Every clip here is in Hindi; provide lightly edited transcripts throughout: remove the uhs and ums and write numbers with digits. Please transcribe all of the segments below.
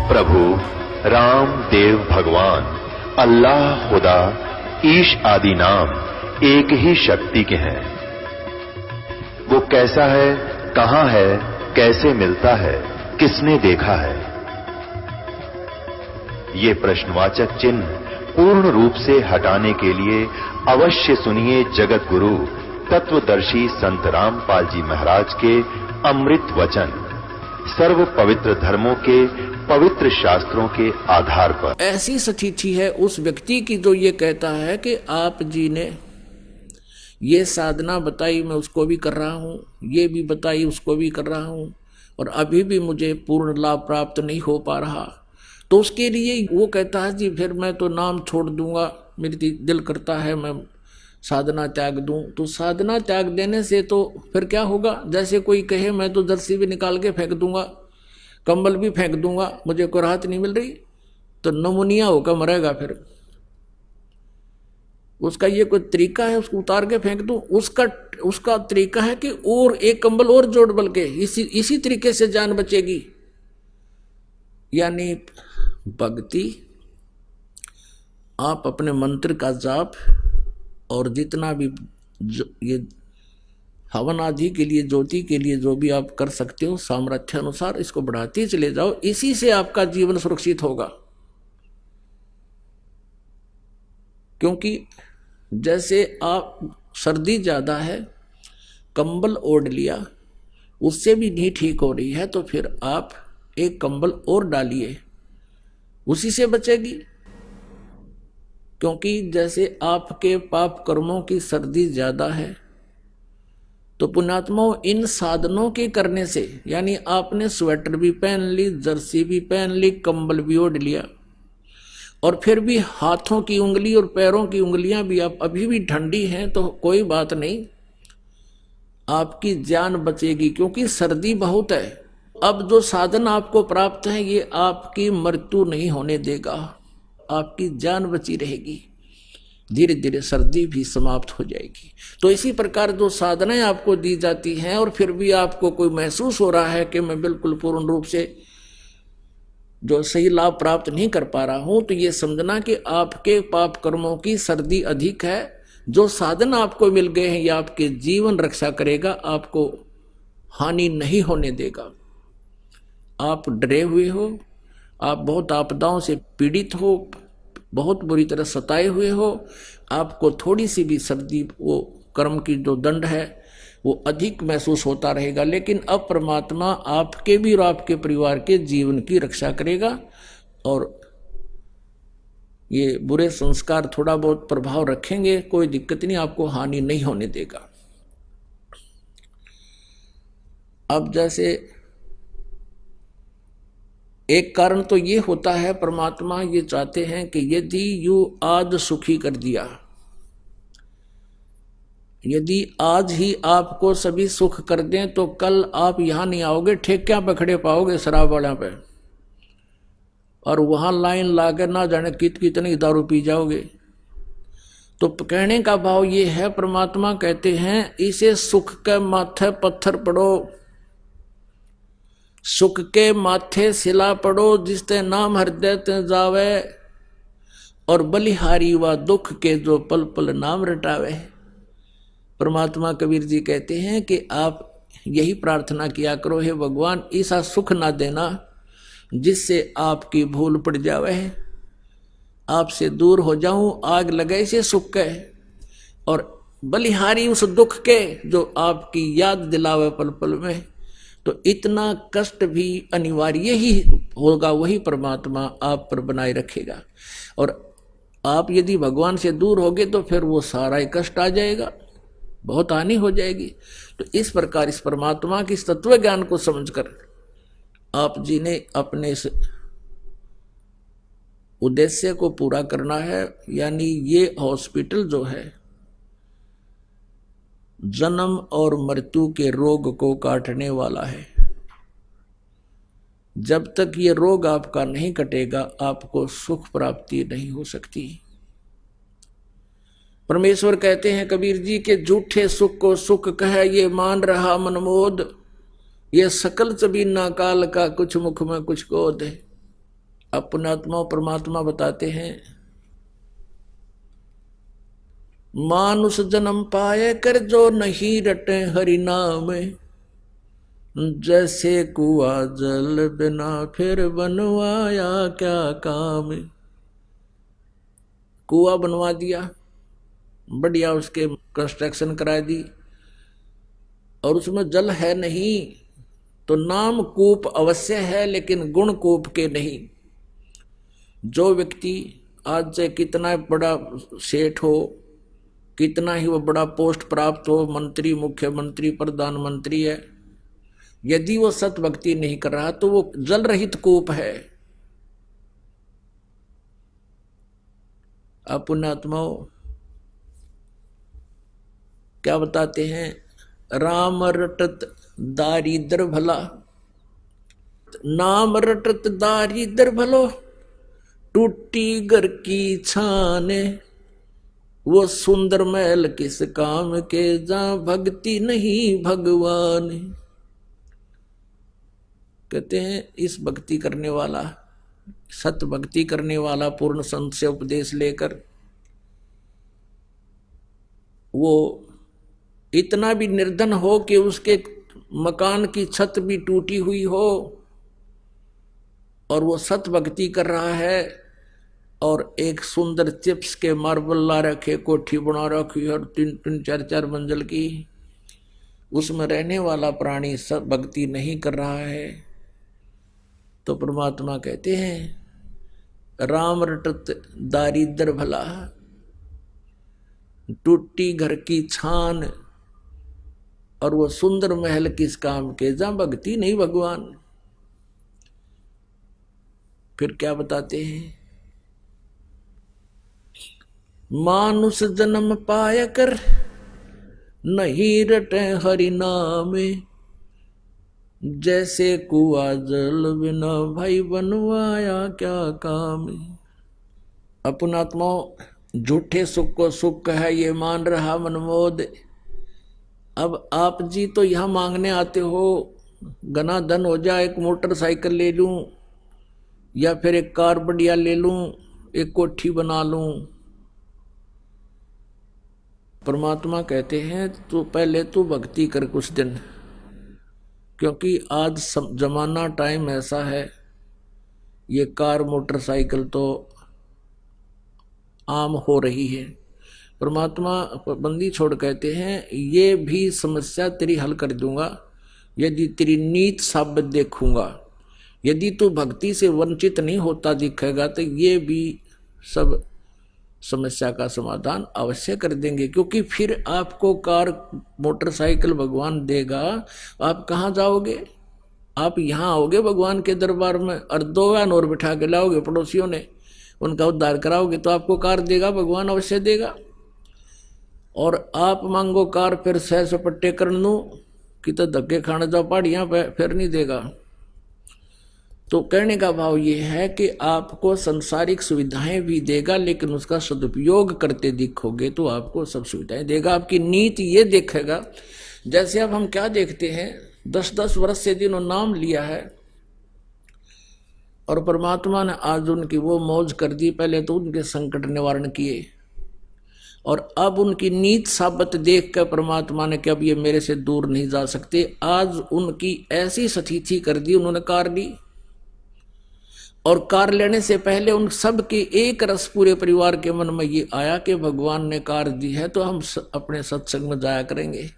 प्रभु राम देव भगवान अल्लाह खुदा ईश आदि नाम एक ही शक्ति के हैं। वो कैसा है, कहां है, कैसे मिलता है, किसने देखा है? ये प्रश्नवाचक चिन्ह पूर्ण रूप से हटाने के लिए अवश्य सुनिए जगत गुरु तत्वदर्शी संत रामपाल जी महाराज के अमृत वचन, सर्व पवित्र धर्मों के पवित्र शास्त्रों के आधार पर। ऐसी स्थिति है उस व्यक्ति की जो ये कहता है कि आप जी ने ये साधना बताई, मैं उसको भी कर रहा हूँ, ये भी बताई, उसको भी कर रहा हूँ, और अभी भी मुझे पूर्ण लाभ प्राप्त नहीं हो पा रहा। तो उसके लिए वो कहता है जी फिर मैं तो नाम छोड़ दूंगा, मेरी दिल करता है मैं साधना त्याग दूं। तो साधना त्याग देने से तो फिर क्या होगा? जैसे कोई कहे मैं तो जर्सी भी निकाल के फेंक दूंगा, कंबल भी फेंक दूंगा, मुझे कोई राहत नहीं मिल रही, तो नमूनिया होकर मरेगा। फिर उसका ये कोई तरीका है उसको उतार के फेंक दूं? उसका तरीका है कि और एक कंबल और जोड़, बल्कि इसी तरीके से जान बचेगी। यानी भक्ति, आप अपने मंत्र का जाप और जितना भी ये हवन आदि के लिए, ज्योति के लिए जो भी आप कर सकते हो सामर्थ्य अनुसार इसको बढ़ाते चले जाओ। इसी से आपका जीवन सुरक्षित होगा। क्योंकि जैसे आप सर्दी ज्यादा है, कंबल ओढ़ लिया, उससे भी नहीं ठीक हो रही है, तो फिर आप एक कंबल और डालिए, उसी से बचेगी। क्योंकि जैसे आपके पाप कर्मों की सर्दी ज्यादा है, तो पुण्यात्माओं इन साधनों के करने से, यानी आपने स्वेटर भी पहन ली, जर्सी भी पहन ली, कंबल भी ओढ़ लिया, और फिर भी हाथों की उंगली और पैरों की उंगलियां भी आप अभी भी ठंडी हैं, तो कोई बात नहीं, आपकी जान बचेगी। क्योंकि सर्दी बहुत है। अब जो साधन आपको प्राप्त है ये आपकी मृत्यु नहीं होने देगा, आपकी जान बची रहेगी। धीरे धीरे सर्दी भी समाप्त हो जाएगी। तो इसी प्रकार जो साधनाएं आपको दी जाती हैं और फिर भी आपको कोई महसूस हो रहा है कि मैं बिल्कुल पूर्ण रूप से जो सही लाभ प्राप्त नहीं कर पा रहा हूं, तो ये समझना कि आपके पाप कर्मों की सर्दी अधिक है। जो साधन आपको मिल गए हैं ये आपके जीवन रक्षा करेगा, आपको हानि नहीं होने देगा। आप डरे हुए हो, आप बहुत आपदाओं से पीड़ित हो, बहुत बुरी तरह सताए हुए हो, आपको थोड़ी सी भी सर्दी, वो कर्म की जो दंड है वो अधिक महसूस होता रहेगा। लेकिन अब परमात्मा आपके भी और आपके परिवार के जीवन की रक्षा करेगा, और ये बुरे संस्कार थोड़ा बहुत प्रभाव रखेंगे, कोई दिक्कत नहीं, आपको हानि नहीं होने देगा। अब जैसे एक कारण तो ये होता है, परमात्मा ये चाहते हैं कि यदि यू आज सुखी कर दिया, यदि आज ही आपको सभी सुख कर दें, तो कल आप यहां नहीं आओगे, ठेकियां पे खड़े पाओगे शराब वाला पे, और वहां लाइन लाकर ना जाने कितनी दारू पी जाओगे। तो कहने का भाव ये है, परमात्मा कहते हैं इसे सुख के माथे पत्थर पड़ो, सुख के माथे सिला पड़ो, जिसते नाम हृदय ते जावे, और बलिहारी व दुख के जो पल पल नाम रटावे। परमात्मा कबीर जी कहते हैं कि आप यही प्रार्थना किया करो, हे भगवान ऐसा सुख ना देना जिससे आपकी भूल पड़ जावे, आपसे दूर हो जाऊं, आग लगे से सुख के, और बलिहारी उस दुख के जो आपकी याद दिलावे पल पल में। तो इतना कष्ट भी अनिवार्य ही होगा, वही परमात्मा आप पर बनाए रखेगा। और आप यदि भगवान से दूर होगे तो फिर वो सारा ही कष्ट आ जाएगा, बहुत हानि हो जाएगी। तो इस प्रकार इस परमात्मा की तत्व ज्ञान को समझकर आप जी ने अपने इस उद्देश्य को पूरा करना है। यानी ये हॉस्पिटल जो है जन्म और मृत्यु के रोग को काटने वाला है। जब तक ये रोग आपका नहीं कटेगा, आपको सुख प्राप्ति नहीं हो सकती। परमेश्वर कहते हैं कबीर जी के झूठे सुख को सुख कहे ये मान रहा मनमोद, ये सकल चबीना काल का कुछ मुख में कुछ गोद है। अब पुण्यात्मा परमात्मा बताते हैं, मानुष जन्म पाए कर जो नहीं रटे हरि नाम, जैसे कुआ जल बिना फिर बनवाया क्या काम। कुआ बनवा दिया, बढ़िया उसके कंस्ट्रक्शन करा दी, और उसमें जल है नहीं, तो नाम कूप अवश्य है लेकिन गुण कूप के नहीं। जो व्यक्ति आज से कितना बड़ा सेठ हो, कितना ही वो बड़ा पोस्ट प्राप्त हो, मंत्री, मुख्यमंत्री, प्रधानमंत्री है, यदि वो सत भक्ति नहीं कर रहा तो वो जल रहित कूप है। आप पुण्यात्माओं क्या बताते हैं, राम रटत दारिद्र भला, नाम रटत दारिद्र भलो, टूटी घर की छाने, वो सुंदर महल किस काम के, जहां भक्ति नहीं भगवान। कहते हैं इस भक्ति करने वाला, सत भक्ति करने वाला पूर्ण संत से उपदेश लेकर वो इतना भी निर्धन हो कि उसके मकान की छत भी टूटी हुई हो, और वो सत भक्ति कर रहा है, और एक सुंदर चिप्स के मार्बल ला रखे, कोठी बना रखी और 3-3 4-4 मंजिल की, उसमें रहने वाला प्राणी सब भक्ति नहीं कर रहा है, तो परमात्मा कहते हैं राम रटत दारिद्र भला, टूटी घर की छान, और वो सुंदर महल किस काम के, जहां भक्ति नहीं भगवान। फिर क्या बताते हैं, मानुष जन्म पाया कर नहीं रटे हरि नामे, जैसे कुआ जल बिना भाई बनवाया क्या काम। अपनात्मा झूठे सुख को सुख है ये मान रहा मनमोद। अब आप जी तो यहां मांगने आते हो, घना धन हो जाए, एक मोटरसाइकिल ले लूं, या फिर एक कार बढ़िया ले लूं, एक कोठी बना लूं। परमात्मा कहते हैं तो पहले तो भक्ति कर कुछ दिन, क्योंकि आज जमाना टाइम ऐसा है, ये कार मोटरसाइकिल तो आम हो रही है। परमात्मा बंदी छोड़ कहते हैं ये भी समस्या तेरी हल कर दूंगा यदि तेरी नीत साबित देखूंगा। यदि तू भक्ति से वंचित नहीं होता दिखेगा तो ये भी सब समस्या का समाधान अवश्य कर देंगे, क्योंकि फिर आपको कार मोटरसाइकिल भगवान देगा, आप कहाँ जाओगे? आप यहाँ आओगे भगवान के दरबार में, और 2 वैन और बिठा के लाओगे पड़ोसियों ने, उनका उद्धार कराओगे तो आपको कार देगा, भगवान अवश्य देगा। और आप मांगो कार फिर सह सपट्टे कर लूं कि तो धक्के खाने जाओ पहाड़ियां पे, फिर नहीं देगा। तो कहने का भाव ये है कि आपको संसारिक सुविधाएं भी देगा, लेकिन उसका सदुपयोग करते दिखोगे तो आपको सब सुविधाएं देगा। आपकी नीति ये देखेगा। जैसे अब हम क्या देखते हैं, 10-10 वर्ष से जिन्होंने नाम लिया है और परमात्मा ने आज उनकी वो मौज कर दी, पहले तो उनके संकट निवारण किए और अब उनकी नीत साबित देख कर परमात्मा ने कि अब ये मेरे से दूर नहीं जा सकते, आज उनकी ऐसी स्थिति कर दी, उन्होंने कार ली। और कार लेने से पहले उन सब के एक रस पूरे परिवार के मन में ये आया कि भगवान ने कार दी है तो हम अपने सत्संग में जाया करेंगे,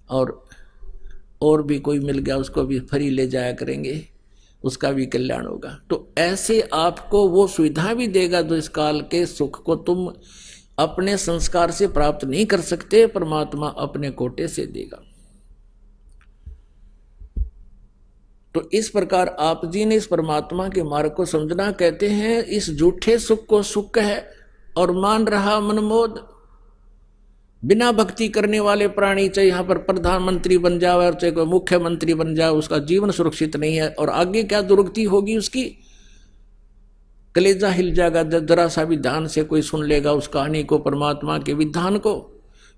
और भी कोई मिल गया उसको भी फ्री ले जाया करेंगे, उसका भी कल्याण होगा। तो ऐसे आपको वो सुविधा भी देगा जो इस काल के सुख को तुम अपने संस्कार से प्राप्त नहीं कर सकते, परमात्मा अपने कोटे से देगा। तो इस प्रकार आप जी ने इस परमात्मा के मार्ग को समझना। कहते हैं इस झूठे सुख को सुख है और मान रहा मनमोद। बिना भक्ति करने वाले प्राणी चाहे यहाँ पर प्रधानमंत्री बन जाए और चाहे कोई मुख्यमंत्री बन जाए, उसका जीवन सुरक्षित नहीं है और आगे क्या दुर्गति होगी उसकी, कलेजा हिल जाएगा। जरा सा भी ध्यान से कोई सुन लेगा उस कहानी को, परमात्मा के विधान को।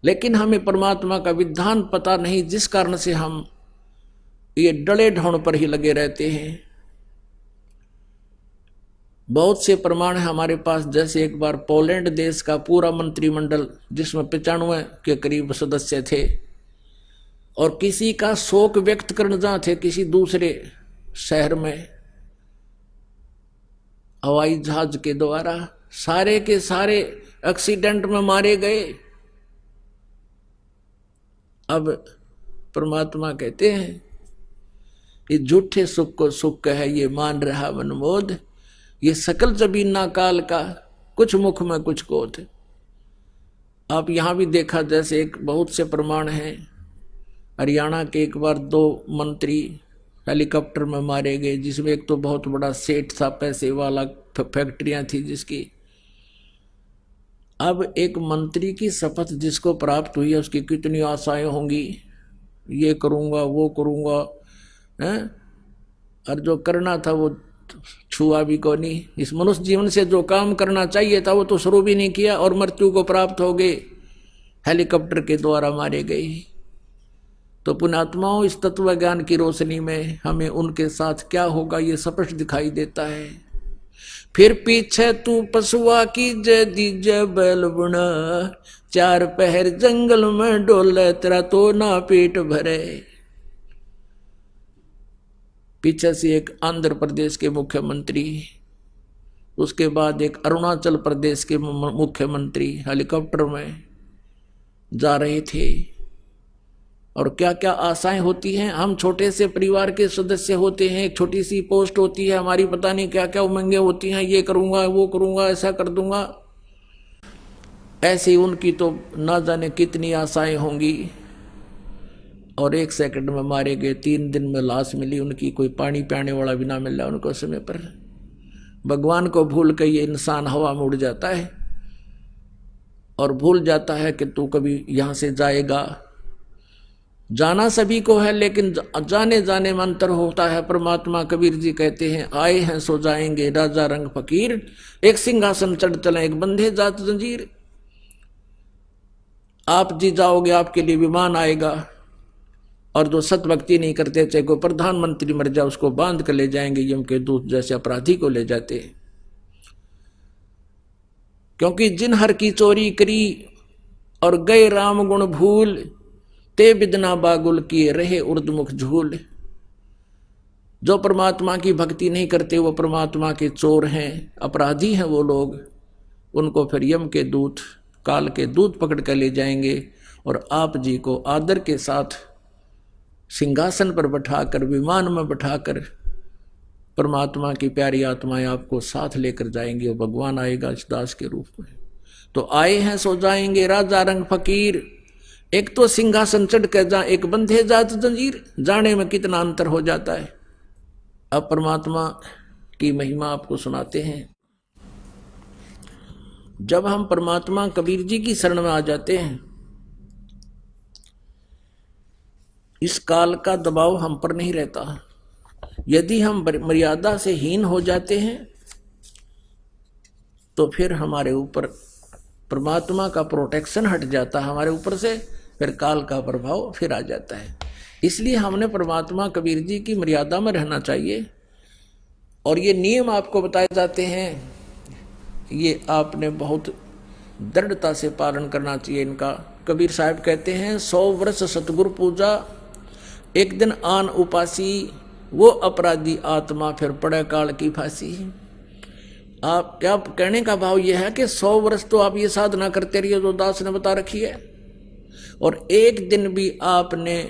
लेकिन हमें परमात्मा का विधान पता नहीं, जिस कारण से हम ये डले ढोण पर ही लगे रहते हैं। बहुत से प्रमाण है हमारे पास। जैसे एक बार पोलैंड देश का पूरा मंत्रिमंडल, जिसमें 95 के करीब सदस्य थे, और किसी का शोक व्यक्त करने जा थे किसी दूसरे शहर में हवाई जहाज के द्वारा, सारे के सारे एक्सीडेंट में मारे गए। अब परमात्मा कहते हैं ये झूठे सुख को सुख है, ये मान रहा मनमोद, ये सकल जबीना काल का, कुछ मुख में कुछ कोत। आप यहां भी देखा, जैसे एक बहुत से प्रमाण हैं। हरियाणा के एक बार 2 मंत्री हेलीकॉप्टर में मारे गए, जिसमें एक तो बहुत बड़ा सेठ था, पैसे वाला, फैक्ट्रियां थी जिसकी। अब एक मंत्री की शपथ जिसको प्राप्त हुई है, उसकी कितनी आशाएं होंगी, ये करूंगा वो करूंगा, हैं? और जो करना था वो छुआ भी को नहीं। इस मनुष्य जीवन से जो काम करना चाहिए था वो तो शुरू भी नहीं किया, और मृत्यु को प्राप्त हो गए, हेलीकॉप्टर के द्वारा मारे गए। तो पुण्यात्माओं, इस तत्व ज्ञान की रोशनी में हमें उनके साथ क्या होगा ये स्पष्ट दिखाई देता है। फिर पीछे तू पशुआ की जय दीजय बैल बुना, 4 पहर जंगल में डोले, तेरा तो ना पेट भरे। पीछे से एक आंध्र प्रदेश के मुख्यमंत्री, उसके बाद एक अरुणाचल प्रदेश के मुख्यमंत्री हेलीकॉप्टर में जा रहे थे। और क्या क्या आशाएं होती हैं। हम छोटे से परिवार के सदस्य होते हैं, एक छोटी सी पोस्ट होती है हमारी, पता नहीं क्या क्या उमंगें होती हैं, ये करूंगा वो करूंगा ऐसा कर दूंगा। ऐसे उनकी तो ना जाने कितनी आशाएं होंगी, और 1 सेकंड में मारे गए। 3 दिन में लाश मिली उनकी, कोई पानी पियाने वाला भी ना मिला उनको समय पर। भगवान को भूल के ये इंसान हवा में उड़ जाता है और भूल जाता है कि तू कभी यहां से जाएगा। जाना सभी को है, लेकिन जाने जाने में अंतर होता है। परमात्मा कबीर जी कहते हैं, आए हैं सो जाएंगे राजा रंग फकीर, एक सिंहासन चढ़ चले एक बंधे जात जंजीर। आप जी जाओगे, आपके लिए विमान आएगा, और जो सत भक्ति नहीं करते, चाहे कोई प्रधानमंत्री मर जाए, उसको बांध कर ले जाएंगे यम के दूत, जैसे अपराधी को ले जाते। क्योंकि जिन हर की चोरी करी और गए राम गुण भूल, ते बिदना बागुल किए रहे उर्दमुख झूल। जो परमात्मा की भक्ति नहीं करते वो परमात्मा के चोर हैं, अपराधी हैं वो लोग। उनको फिर यम के दूत, काल के दूत पकड़ कर ले जाएंगे, और आप जी को आदर के साथ सिंहासन पर बैठाकर, विमान में बैठाकर परमात्मा की प्यारी आत्माएं आपको साथ लेकर जाएंगे। और भगवान आएगा इस दास के रूप में। तो आए हैं सो जाएंगे राजा रंग फकीर, एक तो सिंहासन चढ़ कर जा, एक बंधे जात जंजीर। जाने में कितना अंतर हो जाता है। अब परमात्मा की महिमा आपको सुनाते हैं। जब हम परमात्मा कबीर जी की शरण में आ जाते हैं, इस काल का दबाव हम पर नहीं रहता। यदि हम मर्यादा से हीन हो जाते हैं तो फिर हमारे ऊपर परमात्मा का प्रोटेक्शन हट जाता है हमारे ऊपर से, फिर काल का प्रभाव फिर आ जाता है। इसलिए हमने परमात्मा कबीर जी की मर्यादा में रहना चाहिए। और ये नियम आपको बताए जाते हैं, ये आपने बहुत दृढ़ता से पालन करना चाहिए इनका। कबीर साहब कहते हैं, 100 वर्ष सतगुरु पूजा, एक दिन आन उपासी, वो अपराधी आत्मा फिर पड़े काल की फांसी। आप क्या कहने का भाव यह है कि 100 वर्ष तो आप ये साधना करते रहिए जो दास ने बता रखी है, और एक दिन भी आपने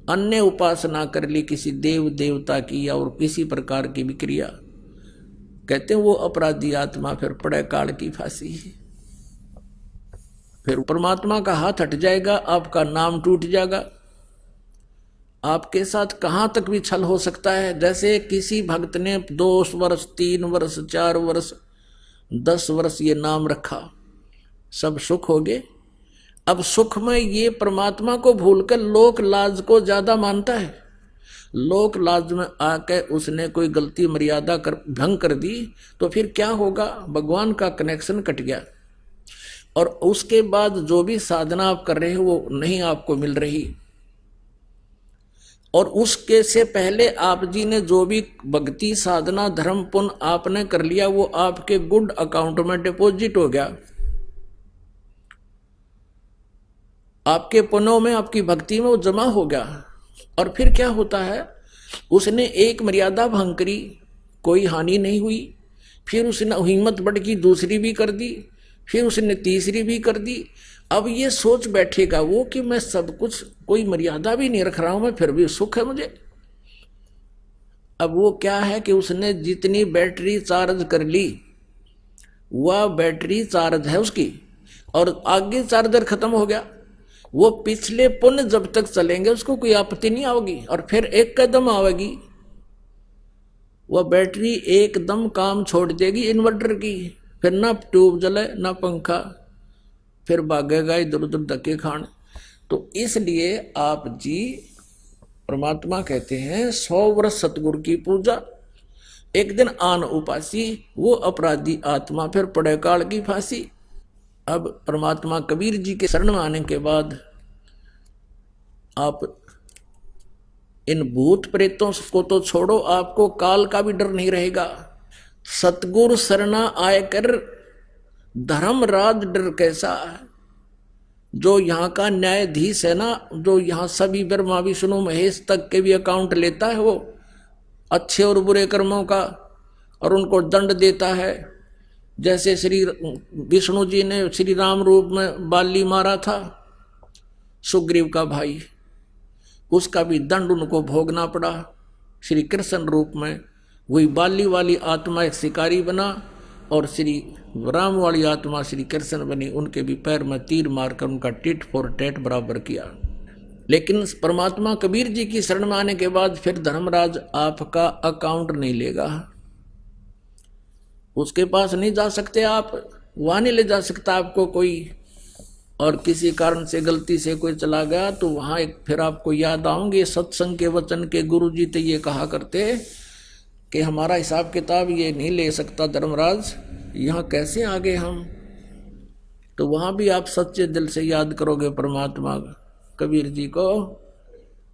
अन्य उपासना कर ली किसी देव देवता की या और किसी प्रकार की भी क्रिया, कहते हैं वो अपराधी आत्मा फिर पड़े काल की फांसी। फिर परमात्मा का हाथ हट जाएगा, आपका नाम टूट जाएगा। आपके साथ कहां तक भी छल हो सकता है। जैसे किसी भक्त ने 2 वर्ष 3 वर्ष 4 वर्ष 10 वर्ष ये नाम रखा, सब सुख हो गए। अब सुख में ये परमात्मा को भूलकर लोक लाज को ज्यादा मानता है। लोक लाज में आके उसने कोई गलती मर्यादा कर भंग कर दी तो फिर क्या होगा, भगवान का कनेक्शन कट गया। और उसके बाद जो भी साधना आप कर रहे हो वो नहीं आपको मिल रही। और उसके से पहले आप जी ने जो भी भक्ति साधना धर्म पुण्य आपने कर लिया वो आपके गुड अकाउंट में डिपॉजिट हो गया। आपके पुण्यों में आपकी भक्ति में वो जमा हो गया। और फिर क्या होता है, उसने एक मर्यादा भंग करी, कोई हानि नहीं हुई, फिर उसने हिम्मत बढ़ की दूसरी भी कर दी, फिर उसने तीसरी भी कर दी। अब ये सोच बैठेगा वो कि मैं सब कुछ कोई मर्यादा भी नहीं रख रहा हूं, मैं फिर भी सुख है मुझे। अब वो क्या है कि उसने जितनी बैटरी चार्ज कर ली वह बैटरी चार्ज है उसकी, और आगे चार्जर खत्म हो गया। वो पिछले पुण्य जब तक चलेंगे उसको कोई आपत्ति नहीं आओगी, और फिर एक कदम आवेगी वह बैटरी एकदम काम छोड़ देगी इन्वर्टर की, फिर ना ट्यूब जले ना पंखा, फिर भागेगा इधर उधर धक्के खान। तो इसलिए आप जी परमात्मा कहते हैं 100 वर्ष सतगुरु की पूजा, एक दिन आन उपासी, वो अपराधी आत्मा फिर पड़े काल की फांसी। अब परमात्मा कबीर जी के शरण में आने के बाद आप इन भूत प्रेतों को तो छोड़ो, आपको काल का भी डर नहीं रहेगा। सतगुरु शरणा आय कर धर्मराज डर कैसा, जो यहाँ का न्यायाधीश है ना, जो यहाँ सभी ब्रह्मा विष्णु महेश तक के भी अकाउंट लेता है, वो अच्छे और बुरे कर्मों का, और उनको दंड देता है। जैसे श्री विष्णु जी ने श्री राम रूप में बाली मारा था सुग्रीव का भाई, उसका भी दंड उनको भोगना पड़ा। श्री कृष्ण रूप में वही बाली वाली आत्मा एक शिकारी बना, और श्री राम वाली आत्मा श्री कृष्ण बनी, उनके भी पैर में तीर मारकर उनका टिट फॉर टैट बराबर किया। लेकिन परमात्मा कबीर जी की शरण में आने के बाद फिर धर्मराज आपका अकाउंट नहीं लेगा, उसके पास नहीं जा सकते आप, वहां नहीं ले जा सकता आपको कोई। और किसी कारण से गलती से कोई चला गया तो वहां एक फिर आपको याद आऊंगे सत्संग के वचन के गुरु जी तो ये कहा करते कि हमारा हिसाब किताब ये नहीं ले सकता धर्मराज, यहाँ कैसे आगे हम। तो वहां भी आप सच्चे दिल से याद करोगे परमात्मा कबीर जी को,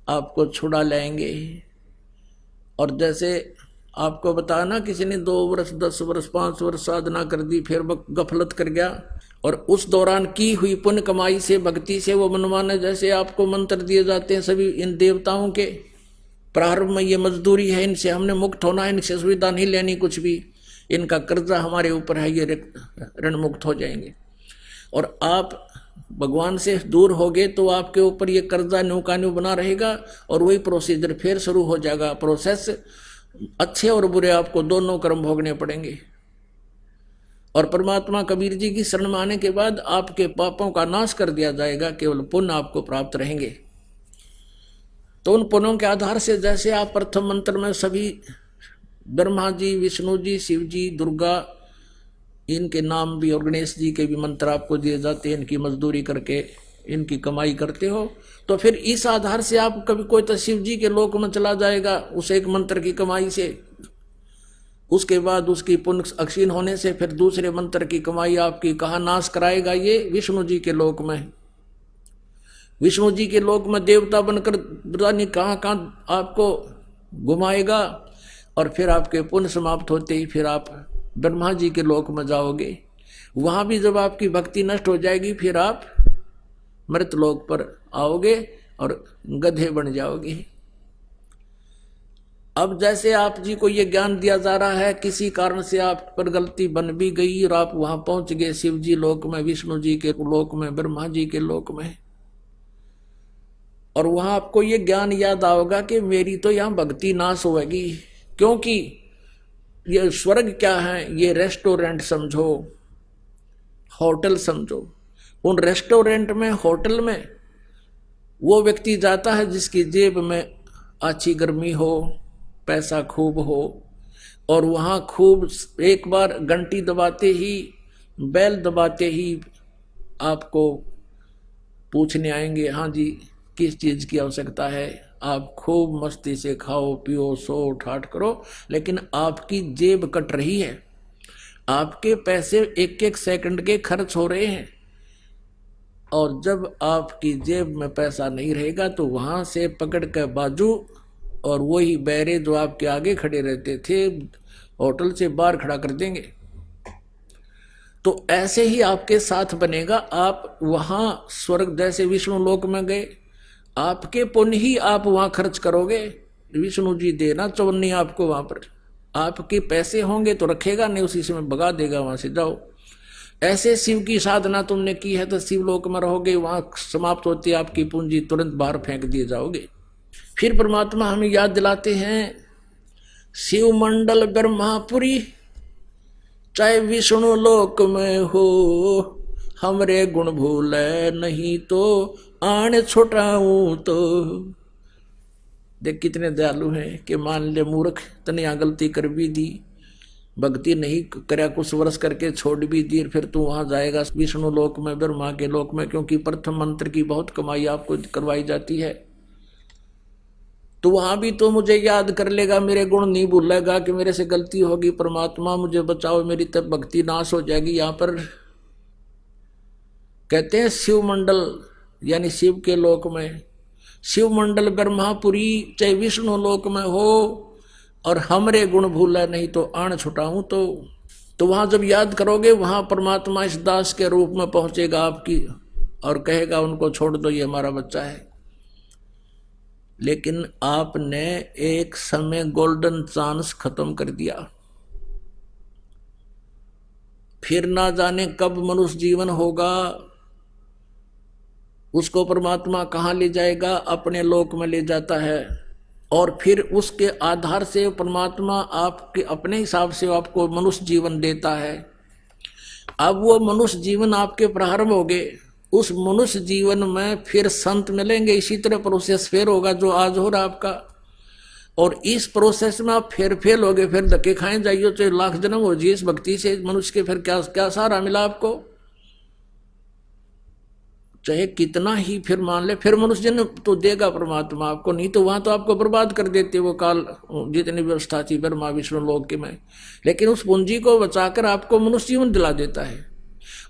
आपको छुड़ा लाएंगे। और जैसे आपको बताया ना, किसी ने 2 वर्ष 10 वर्ष 5 वर्ष साधना कर दी, फिर गफलत कर गया, और उस दौरान की हुई पुण्य कमाई से भक्ति से वो मनमाने जैसे आपको मंत्र दिए जाते हैं सभी इन देवताओं के, प्रारंभ में ये मजदूरी है, इनसे हमने मुक्त होना है, इनसे सुविधा नहीं लेनी कुछ भी, इनका कर्जा हमारे ऊपर है, ये ऋण मुक्त हो जाएंगे। और आप भगवान से दूर हो गए तो आपके ऊपर ये कर्जा न्यू का न्यू बना रहेगा, और वही प्रोसीजर फिर शुरू हो जाएगा, प्रोसेस। अच्छे और बुरे आपको दोनों कर्म भोगने पड़ेंगे। और परमात्मा कबीर जी की शरण में आने के बाद आपके पापों का नाश कर दिया जाएगा, केवल पुण्य आपको प्राप्त रहेंगे। तो उन पुण्यों के आधार से जैसे आप प्रथम मंत्र में सभी ब्रह्मा जी, विष्णु जी, शिव जी, दुर्गा, इनके नाम भी और गणेश जी के भी मंत्र आपको दिए जाते हैं, इनकी मजदूरी करके इनकी कमाई करते हो, तो फिर इस आधार से आप कभी कोई तो शिव जी के लोक में चला जाएगा उस एक मंत्र की कमाई से, उसके बाद उसकी पुण्य अक्षीण होने से फिर दूसरे मंत्र की कमाई आपकी कहाँ नाश कराएगा, ये विष्णु जी के लोक में। विष्णु जी के लोक में देवता बनकर पता नहीं कहाँ कहाँ आपको घुमाएगा, और फिर आपके पुण्य समाप्त होते ही फिर आप ब्रह्मा जी के लोक में जाओगे। वहां भी जब आपकी भक्ति नष्ट हो जाएगी फिर आप मृत लोक पर आओगे और गधे बन जाओगे। अब जैसे आप जी को ये ज्ञान दिया जा रहा है, किसी कारण से आप पर गलती बन भी गई और आप वहां पहुंच गए शिव जी लोक में, विष्णु जी के लोक में, ब्रह्मा जी के लोक में, और वहां आपको ये ज्ञान याद आओगा कि मेरी तो यहाँ भक्ति नाश होगी, क्योंकि ये स्वर्ग क्या है, ये रेस्टोरेंट समझो, होटल समझो। उन रेस्टोरेंट में, होटल में वो व्यक्ति जाता है जिसकी जेब में अच्छी गर्मी हो, पैसा खूब हो, और वहाँ खूब एक बार घंटी दबाते ही, बेल दबाते ही आपको पूछने आएंगे, हाँ जी किस चीज़ की आवश्यकता है। आप खूब मस्ती से खाओ पियो सो ठाट करो, लेकिन आपकी जेब कट रही है, आपके पैसे एक एक सेकंड के खर्च हो रहे हैं, और जब आपकी जेब में पैसा नहीं रहेगा तो वहां से पकड़ कर बाजू और वही बैरे जो आपके आगे खड़े रहते थे होटल से बाहर खड़ा कर देंगे। तो ऐसे ही आपके साथ बनेगा। आप वहां स्वर्ग जैसे विष्णु लोक में गए, आपके पुण्य ही आप वहां खर्च करोगे। विष्णु जी देना चवन्नी आपको वहां पर, आपके पैसे होंगे तो रखेगा, नहीं उसी समय भगा देगा वहां से। जाओ, ऐसे शिव की साधना तुमने की है तो शिवलोक में रहोगे, वहां समाप्त होती है आपकी पूंजी, तुरंत बाहर फेंक दिए जाओगे। फिर परमात्मा हमें याद दिलाते हैं, शिव मंडल ब्रह्मापुरी चाहे विष्णु लोक में हो, हमरे गुण भूले नहीं तो आने छुटाऊं तो। देख कितने दयालु हैं कि मान ले मूर्ख तने यहाँ गलती कर भी दी, भक्ति नहीं करया, कुछ वर्ष करके छोड़ भी दी, फिर तू वहां जाएगा विष्णु लोक में, ब्रह्मा के लोक में, क्योंकि प्रथम मंत्र की बहुत कमाई आपको करवाई जाती है। तो वहां भी तो मुझे याद कर लेगा, मेरे गुण नहीं भूलेगा कि मेरे से गलती होगी, परमात्मा मुझे बचाओ, मेरी तब भक्ति नाश हो जाएगी। यहाँ पर कहते हैं शिव मंडल यानी शिव के लोक में, शिव मंडल ब्रह्मापुरी चाहे विष्णु लोक में हो, और हमरे गुण भूला नहीं तो आण छुटाऊं तो वहां जब याद करोगे वहां परमात्मा इस दास के रूप में पहुंचेगा आपकी और कहेगा उनको छोड़ दो, ये हमारा बच्चा है। लेकिन आपने एक समय गोल्डन चांस खत्म कर दिया, फिर ना जाने कब मनुष्य जीवन होगा, उसको परमात्मा कहाँ ले जाएगा, अपने लोक में ले जाता है। और फिर उसके आधार से परमात्मा आपके अपने हिसाब से आपको मनुष्य जीवन देता है। अब वो मनुष्य जीवन आपके प्रारंभ हो गए, उस मनुष्य जीवन में फिर संत मिलेंगे, इसी तरह प्रोसेस फिर होगा जो आज हो रहा आपका। और इस प्रोसेस में आप फिर फेल हो गए, फिर धक्के खाए जाइए, चाहे लाख जन्म हो जी इस भक्ति से मनुष्य के, फिर क्या क्या सहारा मिला आपको, चाहे कितना ही फिर मान ले, फिर मनुष्य जन्म तो देगा परमात्मा आपको, नहीं तो वहां तो आपको बर्बाद कर देते वो काल जितनी व्यवस्था थी ब्रह्मा विष्णु लोक के में। लेकिन उस पूंजी को बचाकर आपको मनुष्य जीवन दिला देता है,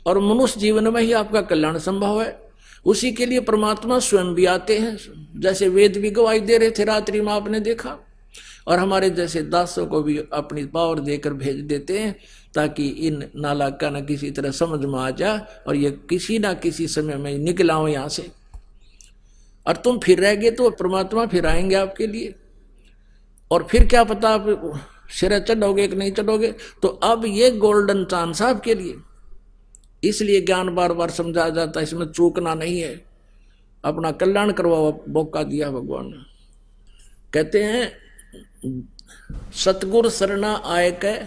और मनुष्य जीवन में ही आपका कल्याण संभव है। उसी के लिए परमात्मा स्वयं भी आते हैं, जैसे वेद भी गवाही दे रहे थे रात्रि में आपने देखा, और हमारे जैसे दासों को भी अपनी पावर देकर भेज देते हैं ताकि इन नालायक का न किसी तरह समझ में आ जाए और ये किसी ना किसी समय में निकल आओ यहाँ से। और तुम फिर रह गए तो परमात्मा फिर आएंगे आपके लिए, और फिर क्या पता आप सिर चढ़ोगे कि नहीं चढ़ोगे। तो अब ये गोल्डन चांस आपके लिए, इसलिए ज्ञान बार बार समझाया जाता है, इसमें चूकना नहीं है, अपना कल्याण करवाओ, मौका दिया भगवान ने। कहते हैं सतगुर शरणा आए के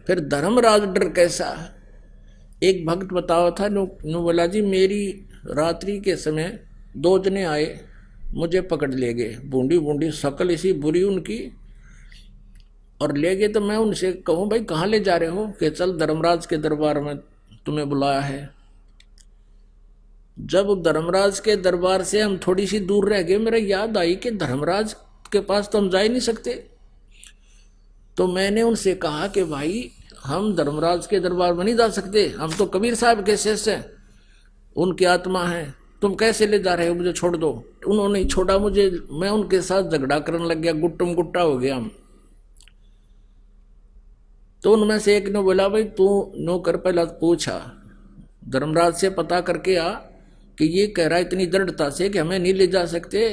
फिर धर्मराज डर कैसा। एक भक्त बतावा था, नु बोला जी मेरी रात्रि के समय दो जने आए, मुझे पकड़ ले गए, बूंदी बूंदी शकल इसी बुरी उनकी, और ले गए। तो मैं उनसे कहूँ भाई कहाँ ले जा रहे हो, कि चल धर्मराज के दरबार में तुम्हें बुलाया है। जब धर्मराज के दरबार से हम थोड़ी सी दूर रह गए, मेरा याद आई कि धर्मराज के पास तो हम जा ही नहीं सकते। तो मैंने उनसे कहा कि भाई हम धर्मराज के दरबार में नहीं जा सकते, हम तो कबीर साहब के शिष्य हैं, उनकी आत्मा है, तुम कैसे ले जा रहे हो, मुझे छोड़ दो। उन्होंने छोड़ा मुझे, मैं उनके साथ झगड़ा करने लग गया, गुट्टम गुट्टा हो गया हम। तो उनमें से एक ने बोला भाई तू नो कर, पहला पूछा धर्मराज से पता करके आ कि ये कह रहा है इतनी दृढ़ता से कि हमें नहीं ले जा सकते,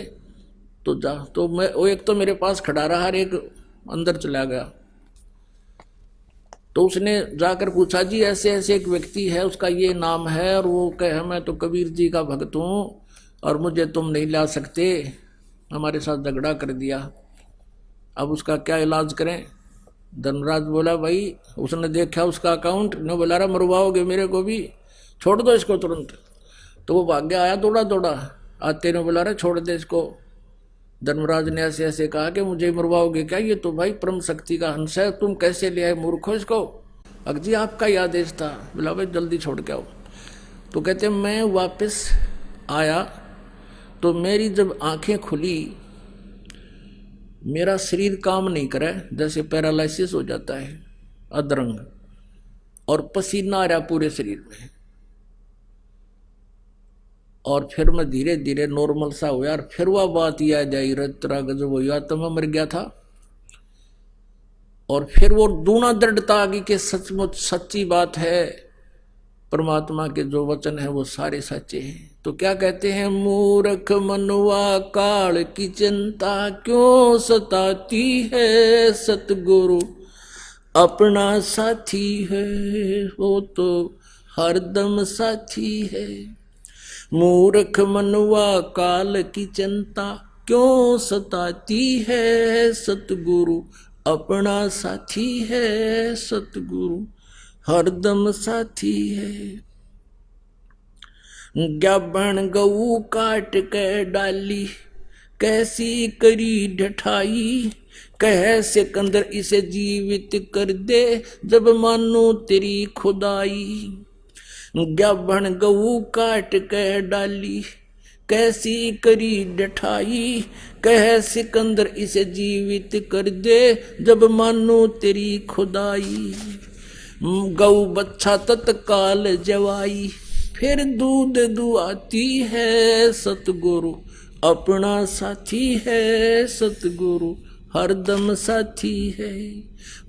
तो जा। तो मैं वो एक तो मेरे पास खड़ा रहा, हर एक अंदर चला गया। तो उसने जाकर पूछा जी ऐसे ऐसे एक व्यक्ति है, उसका ये नाम है, और वो कहे मैं तो कबीर जी का भक्त हूँ और मुझे तुम नहीं ला सकते, हमारे साथ झगड़ा कर दिया, अब उसका क्या इलाज करें। धर्मराज बोला भाई, उसने देखा उसका अकाउंट, ने बोला रहा मरवाओगे मेरे को भी, छोड़ दो इसको तुरंत। तो वो भाग्य आया दौड़ा दौड़ा, आते ने बोला रहा छोड़ दे इसको। धर्मराज ने ऐसे ऐसे कहा कि मुझे मरवाओगे क्या, ये तो भाई परम शक्ति का हंस है, तुम कैसे ले आए मूर्खो इसको। अजी आपका ही आदेश था। बोला भाई जल्दी छोड़ के आओ। तो कहते मैं वापस आया तो मेरी जब आंखें खुली, मेरा शरीर काम नहीं करे, जैसे पैरालिसिस हो जाता है, अधरंग, और पसीना आ रहा पूरे शरीर में। और फिर मैं धीरे धीरे नॉर्मल सा हुआ यार, फिर वह बात याद आई, रतरा गजब हो या तो मैं मर गया था। और फिर वो दूना दृढ़ता आ गई कि सचमुच सच्ची बात है, परमात्मा के जो वचन है वो सारे सच्चे हैं। तो क्या कहते हैं, मूर्ख मनुआ काल की चिंता क्यों सताती है, सतगुरु अपना साथी है, वो तो हरदम साथी है। मूर्ख मनुआ काल की चिंता क्यों सताती है, सतगुरु अपना साथी है, सतगुरु हरदम साथी है। गाभण गऊ काट के डाली कैसी करी ढठाई, कह सिकंदर इसे जीवित कर दे जब मानो तेरी खुदाई। गाभण गऊ काट के डाली कैसी करी ढठाई, कह सिकंदर इसे जीवित कर दे जब मानो तेरी खुदाई। गऊ बच्चा तत्काल जवाई फिर दूध दुआती है, सतगुरु अपना साथी है, सतगुरु हरदम साथी है।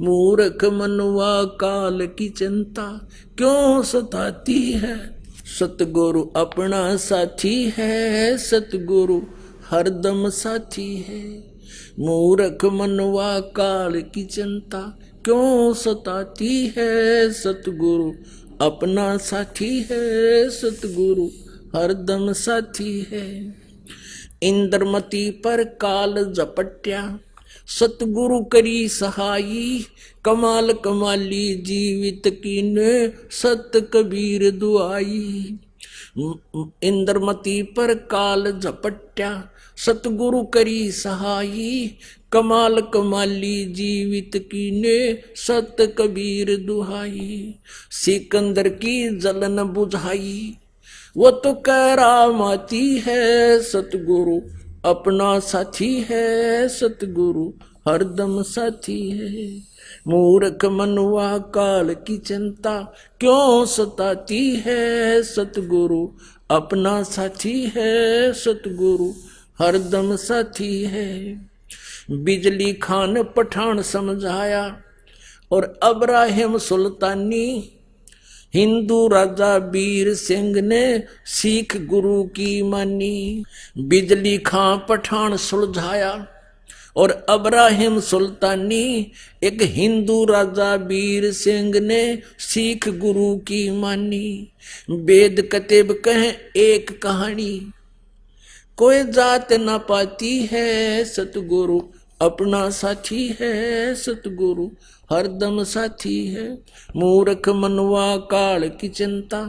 मूर्ख मनुआ काल की चिंता क्यों सताती है, सतगुरु अपना साथी है, सतगुरु हरदम साथी है। मूर्ख मनुआ काल की चिंता क्यों सताती है, सतगुरु अपना साथी है, सतगुरु हरदम साथी है। इंद्रमती पर काल झपट्या सतगुरु करी सहाई, कमाल कमाली जीवित कीने सत कबीर दुआई। इंद्रमती पर काल झपट्या सतगुरु करी सहाई, कमाल कमाली जीवित कीने सत कबीर दुहाई। सिकंदर की जलन बुझाई वो तो करामाती है, सतगुरु अपना साथी है, सतगुरु हरदम साथी है। मूर्ख मनुआ काल की चिंता क्यों सताती है, सतगुरु अपना साथी है, सतगुरु हरदम साथी है। बिजली खान पठान समझाया और अब्राहिम सुल्तानी, हिंदू राजा वीर सिंह ने सिख गुरु की मानी। बिजली खां पठान सुलझाया और अब्राहिम सुल्तानी, एक हिंदू राजा वीर सिंह ने सिख गुरु की मानी। वेद कतेब कहें एक कहानी कोई जात न पाती है, सतगुरु अपना साथी है, सतगुरु हरदम साथी है। मूर्ख मनुआ काल की चिंता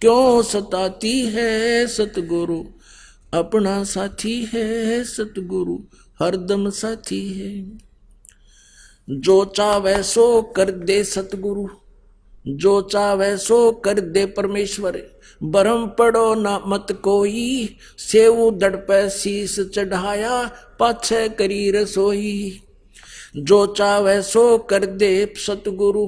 क्यों सताती है, सतगुरु अपना साथी है, सतगुरु हरदम साथी है। जो चाहे सो कर दे सतगुरु, जो चाहे सो कर दे परमेश्वर, बरम पड़ो ना मत कोई, सेऊ दड़ पे शीस चढ़ाया पाछे करी रसोई। जो चाहे सो कर दे सतगुरु,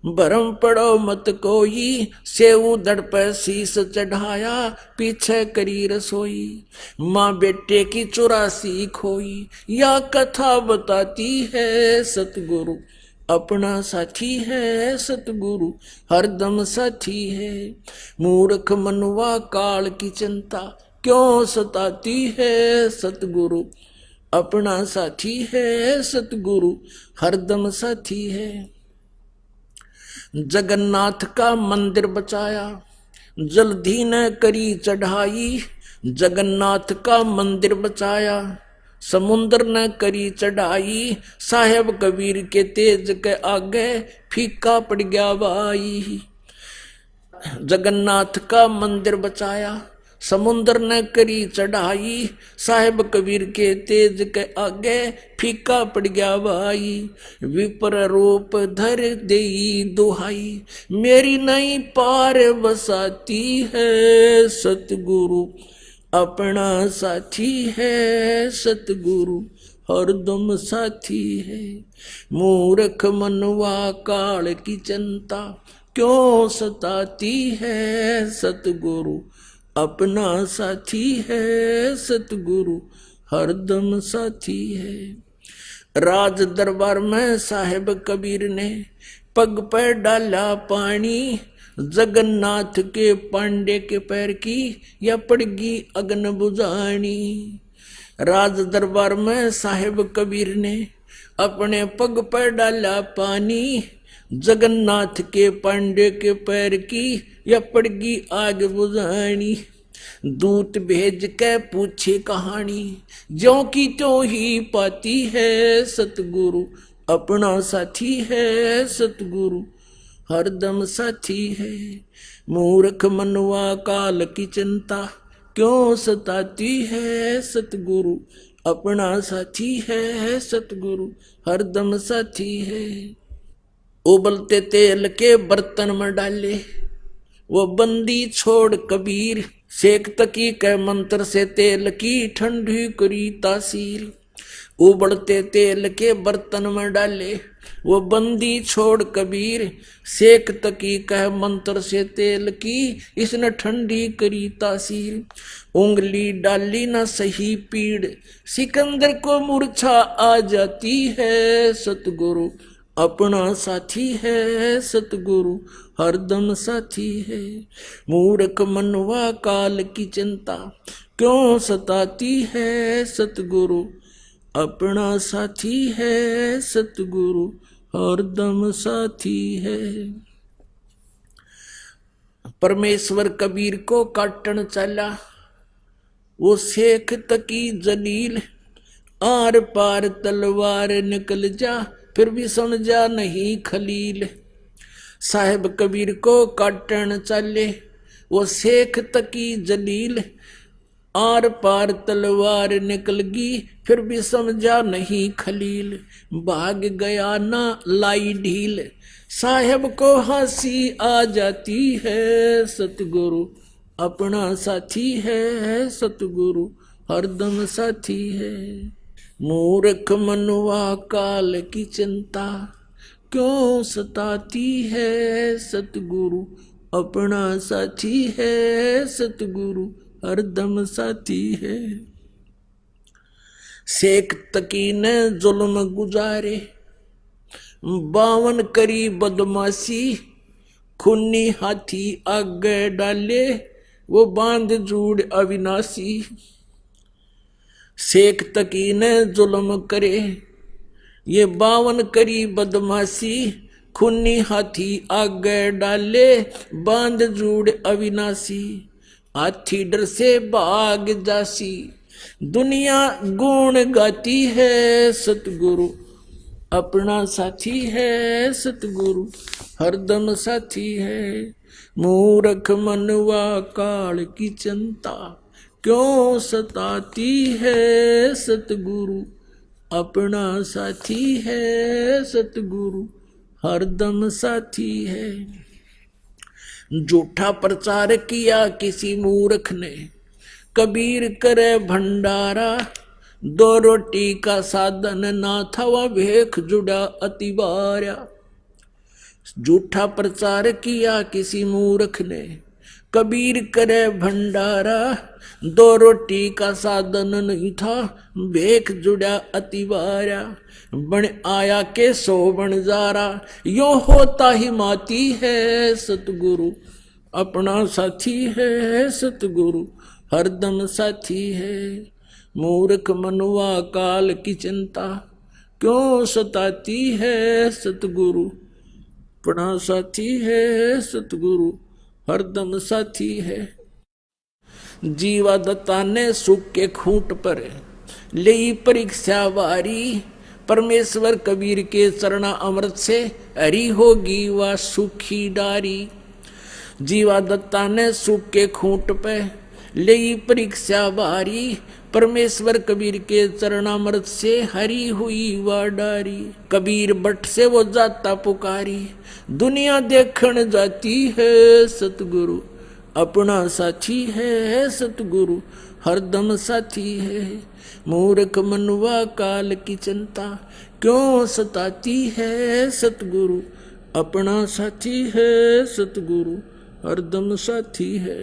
भरम पड़ो मत कोई, सेऊ दड़ पे शीस चढ़ाया पीछे करी रसोई। माँ बेटे की 84 खोई या कथा बताती है, सतगुरु अपना साथी है, सतगुरु हरदम साथी है। मूर्ख मनुआ काल की चिंता क्यों सताती है, सतगुरु अपना साथी है, सतगुरु हरदम साथी है। जगन्नाथ का मंदिर बचाया जल्दी न करी चढ़ाई, जगन्नाथ का मंदिर बचाया समुद्र न करी चढ़ाई। साहेब कबीर के तेज के आगे फीका पड़ गया भाई। जगन्नाथ का मंदिर बचाया समुद्र न करी चढ़ाई, साहेब कबीर के तेज के आगे फीका पड़ गया भाई। विपर रूप धर देई दुहाई, मेरी नहीं पार बसाती है, सतगुरु अपना साथी है, सतगुरु हरदम साथी है। मूर्ख मनुआ काल की चिंता क्यों सताती है, सतगुरु अपना साथी है सतगुरु हरदम साथी है। राज दरबार में साहेब कबीर ने पग पर डाला पानी, जगन्नाथ के पांडे के पैर की या पड़गी अग्न बुझानी। राज दरबार में साहेब कबीर ने अपने पग पर डाला पानी, जगन्नाथ के पांडे के पैर की या पड़गी आग बुझानी। दूत भेज के पूछे कहानी, ज्यों की त्यों ही पाती है सतगुरु अपना साथी है सतगुरु हरदम साथी है। मूर्ख मनवा काल की चिंता क्यों सताती है सतगुरु अपना साथी है सतगुरु हरदम साथी है। उबलते तेल के बर्तन में डाले वो बंदी छोड़ कबीर, सेक तकी के मंत्र से तेल की ठंडी करी तासीर। उबलते तेल के बर्तन में डाले वो बंदी छोड़ कबीर, सेक तकी कह मंत्र से तेल की इसने ठंडी करी तासीर। उंगली डाली ना सही पीड़, सिकंदर को मूर्छा आ जाती है सतगुरु अपना साथी है सतगुरु हरदम साथी है। मूर्ख मनवा काल की चिंता क्यों सताती है सतगुरु अपना साथी है सतगुरु हरदम साथी है। परमेश्वर कबीर को काटन चला वो शेख तकी जलील, आर पार तलवार निकल जा फिर भी समझा नहीं खलील। साहेब कबीर को काटन चले वो शेख तकी जलील, आर पार तलवार निकल गई फिर भी समझा नहीं खलील। भाग गया ना लाई ढील, साहेब को हंसी आ जाती है सतगुरु अपना साथी है सतगुरु हरदम साथी है। मूर्ख मनवा काल की चिंता क्यों सताती है सतगुरु अपना साथी है सतगुरु हरदम साथी है। शेख तकी ने जुल्म गुजारे 52 करी बदमाशी, खूनी हाथी आगे डाले वो बांध जूड़ अविनाशी। शेख तकी ने जुल्म करे ये 52 करी बदमाशी, खूनी हाथी आगे डाले बांध जूड़ अविनाशी। हाथी डर से भाग जासी, दुनिया गुण गाती है सतगुरु अपना साथी है सतगुरु हरदम साथी है। मूर्ख मनवा काल की चिंता क्यों सताती है सतगुरु अपना साथी है सतगुरु हरदम साथी है। झूठा प्रचार किया किसी मूर्ख ने, कबीर करे भंडारा, 2 रोटी का साधन ना था वह भेख जुड़ा अति बारा। झूठा प्रचार किया किसी मूर्ख ने, कबीर करे भंडारा, 2 रोटी का साधन नहीं था भेख जुड़ा अति बारा। बन आया के 100 बनजारा, यो होता ही माती है सतगुरु अपना साथी है सतगुरु हरदम साथी है। मूर्ख मनवा काल की चिंता क्यों सताती है सतगुरु अपना साथी है सतगुरु हरदम साथी है। जीवा दत्ता ने सुख के खूंट पर ले परीक्षा वारी, परमेश्वर कबीर के चरणा अमृत से हरी होगी वह सुखी डारी। जीवा दत्ता ने सुख के खूंट पे ले परीक्षा बारी, परमेश्वर कबीर के चरणामृत से हरी हुई वह डारी। कबीर बट से वो जाता पुकारी, दुनिया देखण जाती है सतगुरु अपना साथी है सतगुरु हरदम साथी है। मूर्ख मनवा काल की चिंता क्यों सताती है सतगुरु अपना साथी है सतगुरु हरदम साथी है।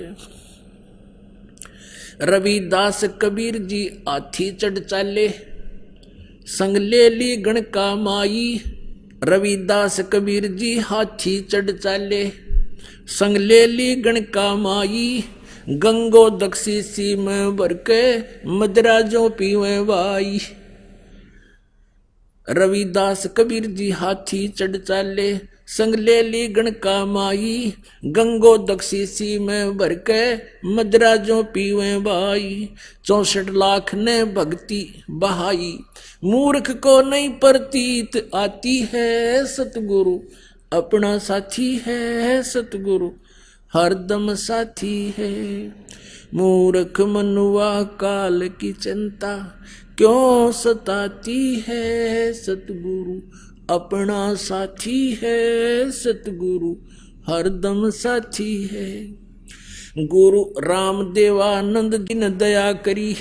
रविदास कबीर जी हाथी चढ़ चाले, संग ले ली गण का माई। रविदास कबीर जी हाथी चढ़ चाले, संग ले ली गण का माई। गंगो दक्षी सी में भर के मदरा जो पीवे भाई। रविदास कबीर जी हाथी चढ़ चाले, संग ले ली गण का माई। गंगो दक्षी सी में भर के मदरा जो पीवे भाई। 64 लाख ने भक्ति बहाई, मूर्ख को नहीं प्रतीत आती है। सतगुरु अपना साथी है, सतगुरु हरदम साथी है। मूर्ख मनुआ काल की चिंता क्यों सताती है। सतगुरु अपना साथी है, सतगुरु हरदम साथी है। गुरु राम देवानंद जी ने दया करी,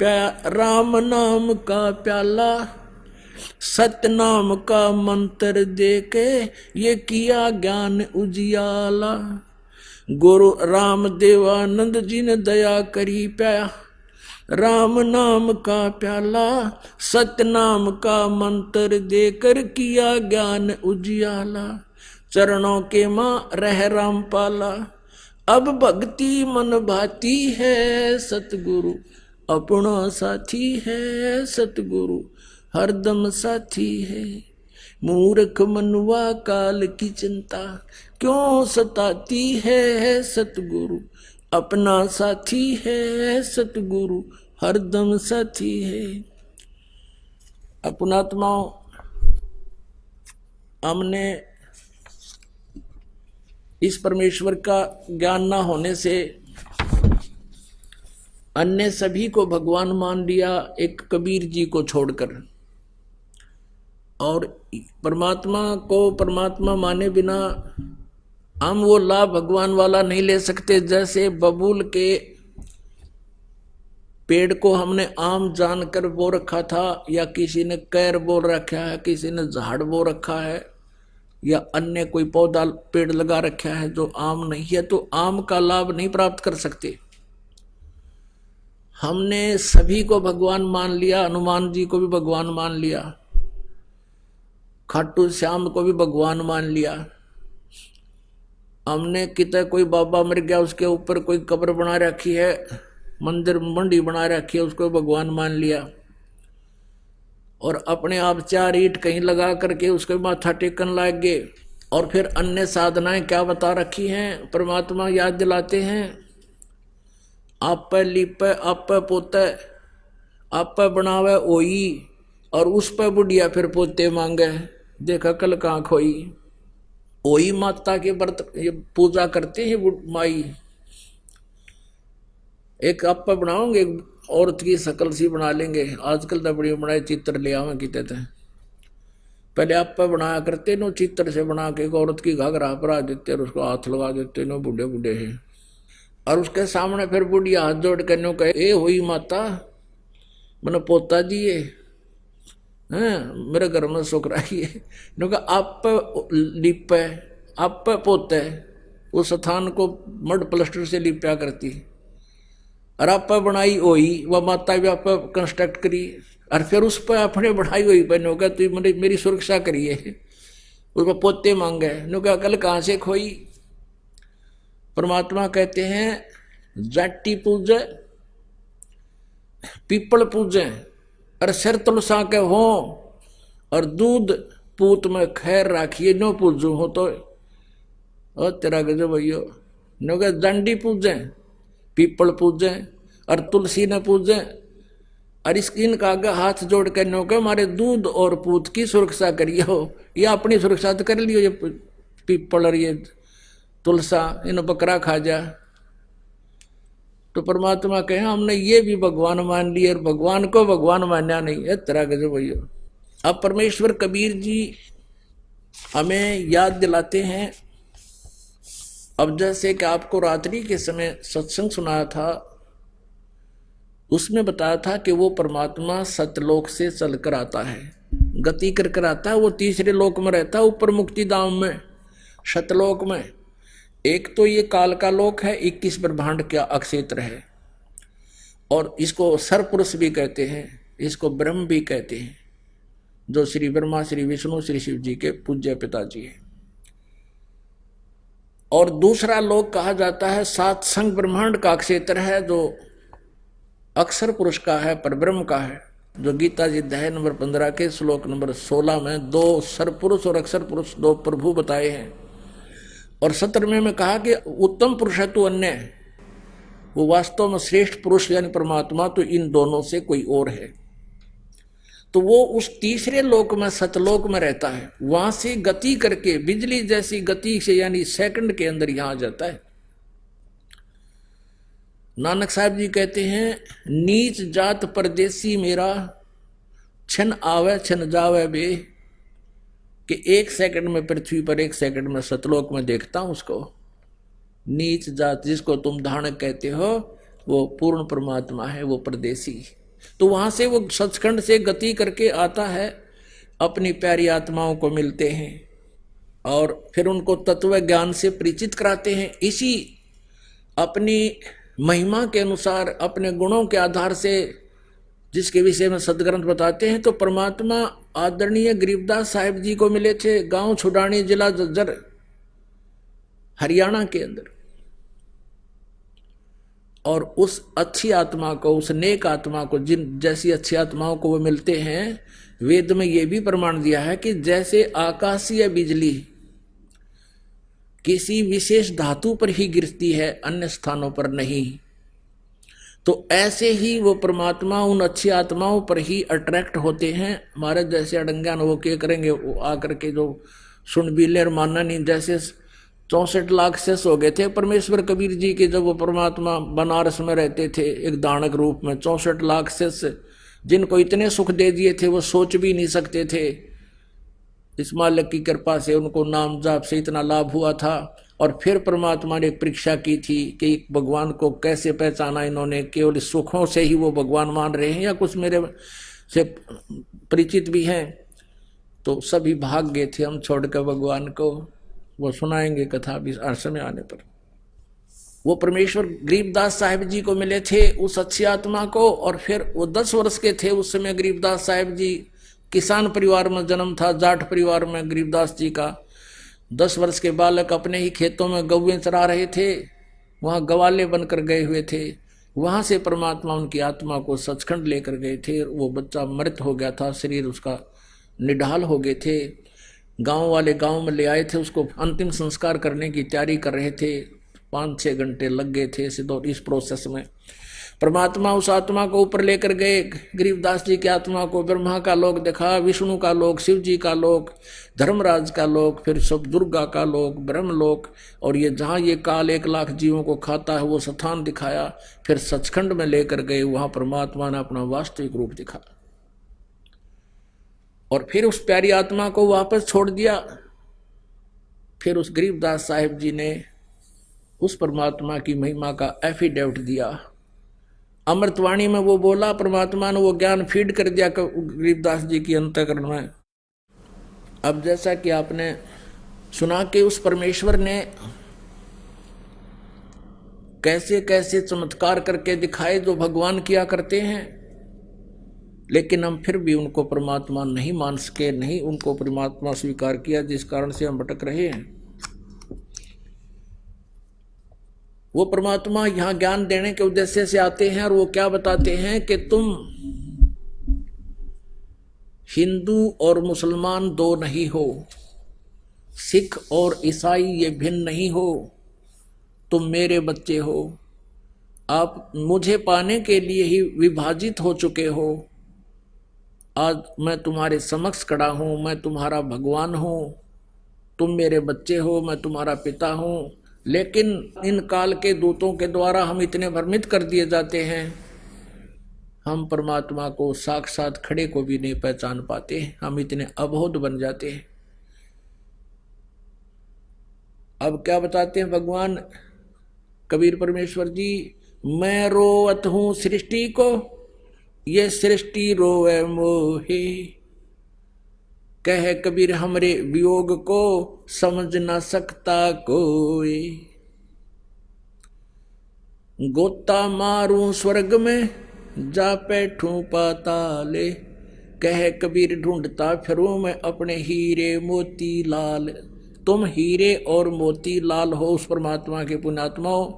राम नाम का प्याला, सत्य नाम का मंत्र देके ये किया ज्ञान उजियाला। गुरु राम देवानंद जी ने दया करी, प्या राम नाम का प्याला, सत्य नाम का मंत्र देकर किया ज्ञान उजियाला। चरणों के मां रह राम पाला, अब भक्ति मन भाती है। सतगुरु अपना साथी है, सतगुरु हरदम साथी है। मूर्ख मनुआ काल की चिंता क्यों सताती है। सतगुरु अपना साथी है, सतगुरु हरदम साथी है। अपनात्माओं, हमने इस परमेश्वर का ज्ञान न होने से अन्य सभी को भगवान मान लिया, एक कबीर जी को छोड़कर। और परमात्मा को परमात्मा माने बिना हम वो लाभ भगवान वाला नहीं ले सकते। जैसे बबूल के पेड़ को हमने आम जानकर बो रखा था, या किसी ने कैर बो रखा है, किसी ने झाड़ बो रखा है, या अन्य कोई पौधा पेड़ लगा रखा है जो आम नहीं है, तो आम का लाभ नहीं प्राप्त कर सकते। हमने सभी को भगवान मान लिया, हनुमान जी को भी भगवान मान लिया, खाटू श्याम को भी भगवान मान लिया। हमने कितने कोई बाबा मर गया, उसके ऊपर कोई कब्र बना रखी है, मंदिर मंडी बना रखी है, उसको भगवान मान लिया। और अपने आप 4 ईंट कहीं लगा करके उसके माथा टेकन लग गए। और फिर अन्य साधनाएं क्या बता रखी हैं, परमात्मा याद दिलाते हैं, आप पे लिपे, आप पे पोते, आप पे बनावे ओई, और उस पे बुढ़िया फिर पोते मांगे, देखा कल कहाँ खोई। ओई माता के व्रत ये पूजा करते हैं माई। एक आप पे बनाओगे, एक औरत की शकल सी बना लेंगे, आजकल तो बड़ी बनाए चित्र ले आवे किते थे। पहले आप पे बनाया करते नो, चित्र से बना के एक औरत की घाघरा परा देते और उसको हाथ लगा देते नो, बूढ़े बूढ़े हैं। और उसके सामने फिर बुढ़िया हाथ जोड़ कर नो कहे, ए हुई माता मैंने पोता जी ये मेरे घर में सुख रही है। नो कहा आप लिपे, आप पोते, उस स्थान को मड प्लास्टर से लिपया करती, और आप बनाई हुई वह माता भी आप कंस्ट्रक्ट करी, और फिर उस पर अपने बढ़ाई हुई बहनों का तो मेरी सुरक्षा करिए, उस पर पोते मांगे। नो कहा कल कहाँ से खोई। परमात्मा कहते हैं जाटी पूजे, पीपल पूजे, और सिर तुलसा के हो, और दूध पूत में खैर राखिए, नो पूजू हो तो ओ तेरा गजब भैया। नो कहा दंडी पूजे, पीपल पूजे, और तुलसी ने पूजे, और इसकी का आगे हाथ जोड़ के नो के हमारे दूध और पूत की सुरक्षा करिए हो। या अपनी सुरक्षा तो कर लियो, ये पीपल और ये तुलसा इन बकरा खा जा। तो परमात्मा कहे हमने ये भी भगवान मान लिए, और भगवान को भगवान मानना नहीं है, तरह के जो भैया। अब परमेश्वर कबीर जी हमें याद दिलाते हैं। अब जैसे कि आपको रात्रि के समय सत्संग सुनाया था, उसमें बताया था कि वो परमात्मा सतलोक से चलकर आता है, गति कर आता है, वो तीसरे लोक में रहता है, ऊपर मुक्ति धाम में, सतलोक में। एक तो ये काल का लोक है, 21 ब्रह्मांड का अक्षेत्र है, और इसको सरपुरुष भी कहते हैं, इसको ब्रह्म भी कहते हैं, जो श्री ब्रह्मा, श्री विष्णु, श्री शिव जी के पूज्य पिताजी हैं। और दूसरा लोक कहा जाता है सात संग ब्रह्मांड का क्षेत्र है, जो अक्षर पुरुष का है, परब्रह्म का है, जो गीता जी अध्याय नंबर 15 के श्लोक नंबर 16 में दो सरपुरुष और अक्षर पुरुष, दो प्रभु बताए हैं। और 17वें में कहा कि उत्तम पुरुष है तो अन्य है, वो वास्तव में श्रेष्ठ पुरुष यानी परमात्मा तो इन दोनों से कोई और है। तो वो उस तीसरे लोक में, सतलोक में रहता है, वहां से गति करके बिजली जैसी गति से यानी सेकंड के अंदर यहां आ जाता है। नानक साहब जी कहते हैं, नीच जात परदेसी मेरा, छन आवे छन जावे बे, कि 1 सेकंड में पृथ्वी पर, 1 सेकंड में सतलोक में देखता हूं उसको। नीच जात जिसको तुम धानक कहते हो, वो पूर्ण परमात्मा है, वो परदेसी। तो वहां से वो सचखंड से गति करके आता है, अपनी प्यारी आत्माओं को मिलते हैं और फिर उनको तत्व ज्ञान से परिचित कराते हैं। इसी अपनी महिमा के अनुसार, अपने गुणों के आधार से, जिसके विषय में सदग्रंथ बताते हैं, तो परमात्मा आदरणीय गरीबदास साहिब जी को मिले थे, गांव छुडानी, जिला झज्जर, हरियाणा के अंदर। और उस अच्छी आत्मा को, उस नेक आत्मा को, जिन जैसी अच्छी आत्माओं को वो मिलते हैं, वेद में ये भी प्रमाण दिया है कि जैसे आकाशीय बिजली किसी विशेष धातु पर ही गिरती है, अन्य स्थानों पर नहीं, तो ऐसे ही वो परमात्मा उन अच्छी आत्माओं पर ही अट्रैक्ट होते हैं। हमारे जैसे अड़ंगा वो क्या करेंगे, वो आकर के जो सुन भी ले और मानना नहीं, जैसे 64 लाख शेष हो गए थे परमेश्वर कबीर जी के, जब वो परमात्मा बनारस में रहते थे एक दानक रूप में। 64 लाख शेष जिनको इतने सुख दे दिए थे वो सोच भी नहीं सकते थे। इस मालिक की कृपा से उनको नाम जाप से इतना लाभ हुआ था। और फिर परमात्मा ने परीक्षा की थी कि भगवान को कैसे पहचाना इन्होंने, केवल सुखों से ही वो भगवान मान रहे हैं या कुछ मेरे से परिचित भी हैं। तो सभी भाग गए थे हम छोड़कर भगवान को। वो सुनाएंगे कथा भी समय आने पर। वो परमेश्वर गरीबदास साहिब जी को मिले थे, उस अच्छी आत्मा को। और फिर वो 10 वर्ष के थे उस समय। गरीबदास साहिब जी किसान परिवार में जन्म था, जाट परिवार में गरीबदास जी का। 10 वर्ष के बालक अपने ही खेतों में गौएं चरा रहे थे, वहां गवाले बनकर गए हुए थे। वहां से परमात्मा उनकी आत्मा को सचखंड लेकर गए थे। वो बच्चा मृत हो गया था, शरीर उसका निढाल हो गए थे। गांव वाले गांव में ले आए थे, उसको अंतिम संस्कार करने की तैयारी कर रहे थे। 5-6 घंटे लग गए थे इस प्रोसेस में। परमात्मा उस आत्मा को ऊपर लेकर गए, गरीबदास जी की आत्मा को। ब्रह्मा का लोक देखा, विष्णु का लोक, शिव जी का लोक, धर्मराज का लोक, फिर सब दुर्गा का लोक, ब्रह्म लोक, और ये जहाँ ये काल 1 लाख जीवों को खाता है वो स्थान दिखाया। फिर सचखंड में लेकर गए, वहां परमात्मा ने अपना वास्तविक रूप दिखाया। और फिर उस प्यारी आत्मा को वापस छोड़ दिया। फिर उस गरीबदास साहिब जी ने उस परमात्मा की महिमा का एफिडेविट दिया। अमृतवाणी में वो बोला, परमात्मा ने वो ज्ञान फीड कर दिया गरीबदास जी की अंतःकरण में। अब जैसा कि आपने सुना कि उस परमेश्वर ने कैसे कैसे चमत्कार करके दिखाए जो भगवान किया करते हैं, लेकिन हम फिर भी उनको परमात्मा नहीं मान सके, नहीं उनको परमात्मा स्वीकार किया, जिस कारण से हम भटक रहे हैं। वो परमात्मा यहां ज्ञान देने के उद्देश्य से आते हैं और वो क्या बताते हैं कि तुम हिंदू और मुसलमान दो नहीं हो, सिख और ईसाई ये भिन्न नहीं हो, तुम मेरे बच्चे हो। आप मुझे पाने के लिए ही विभाजित हो चुके हो। आज मैं तुम्हारे समक्ष खड़ा हूं, मैं तुम्हारा भगवान हूं, तुम मेरे बच्चे हो, मैं तुम्हारा पिता हूं। लेकिन इन काल के दूतों के द्वारा हम इतने भ्रमित कर दिए जाते हैं, हम परमात्मा को साक्षात खड़े को भी नहीं पहचान पाते, हम इतने अबोध बन जाते हैं। अब क्या बताते हैं भगवान कबीर परमेश्वर जी, मैं रोवत हूं सृष्टि को, ये सृष्टि रोवे मोहे। कह कबीर हमरे वियोग को, समझ ना सकता कोई। गोता मारूं स्वर्ग में जा बैठूं पाताले, कह कबीर ढूंढता फिरूं मैं अपने हीरे मोती लाल। तुम हीरे और मोती लाल हो उस परमात्मा के पुण्यात्माओं,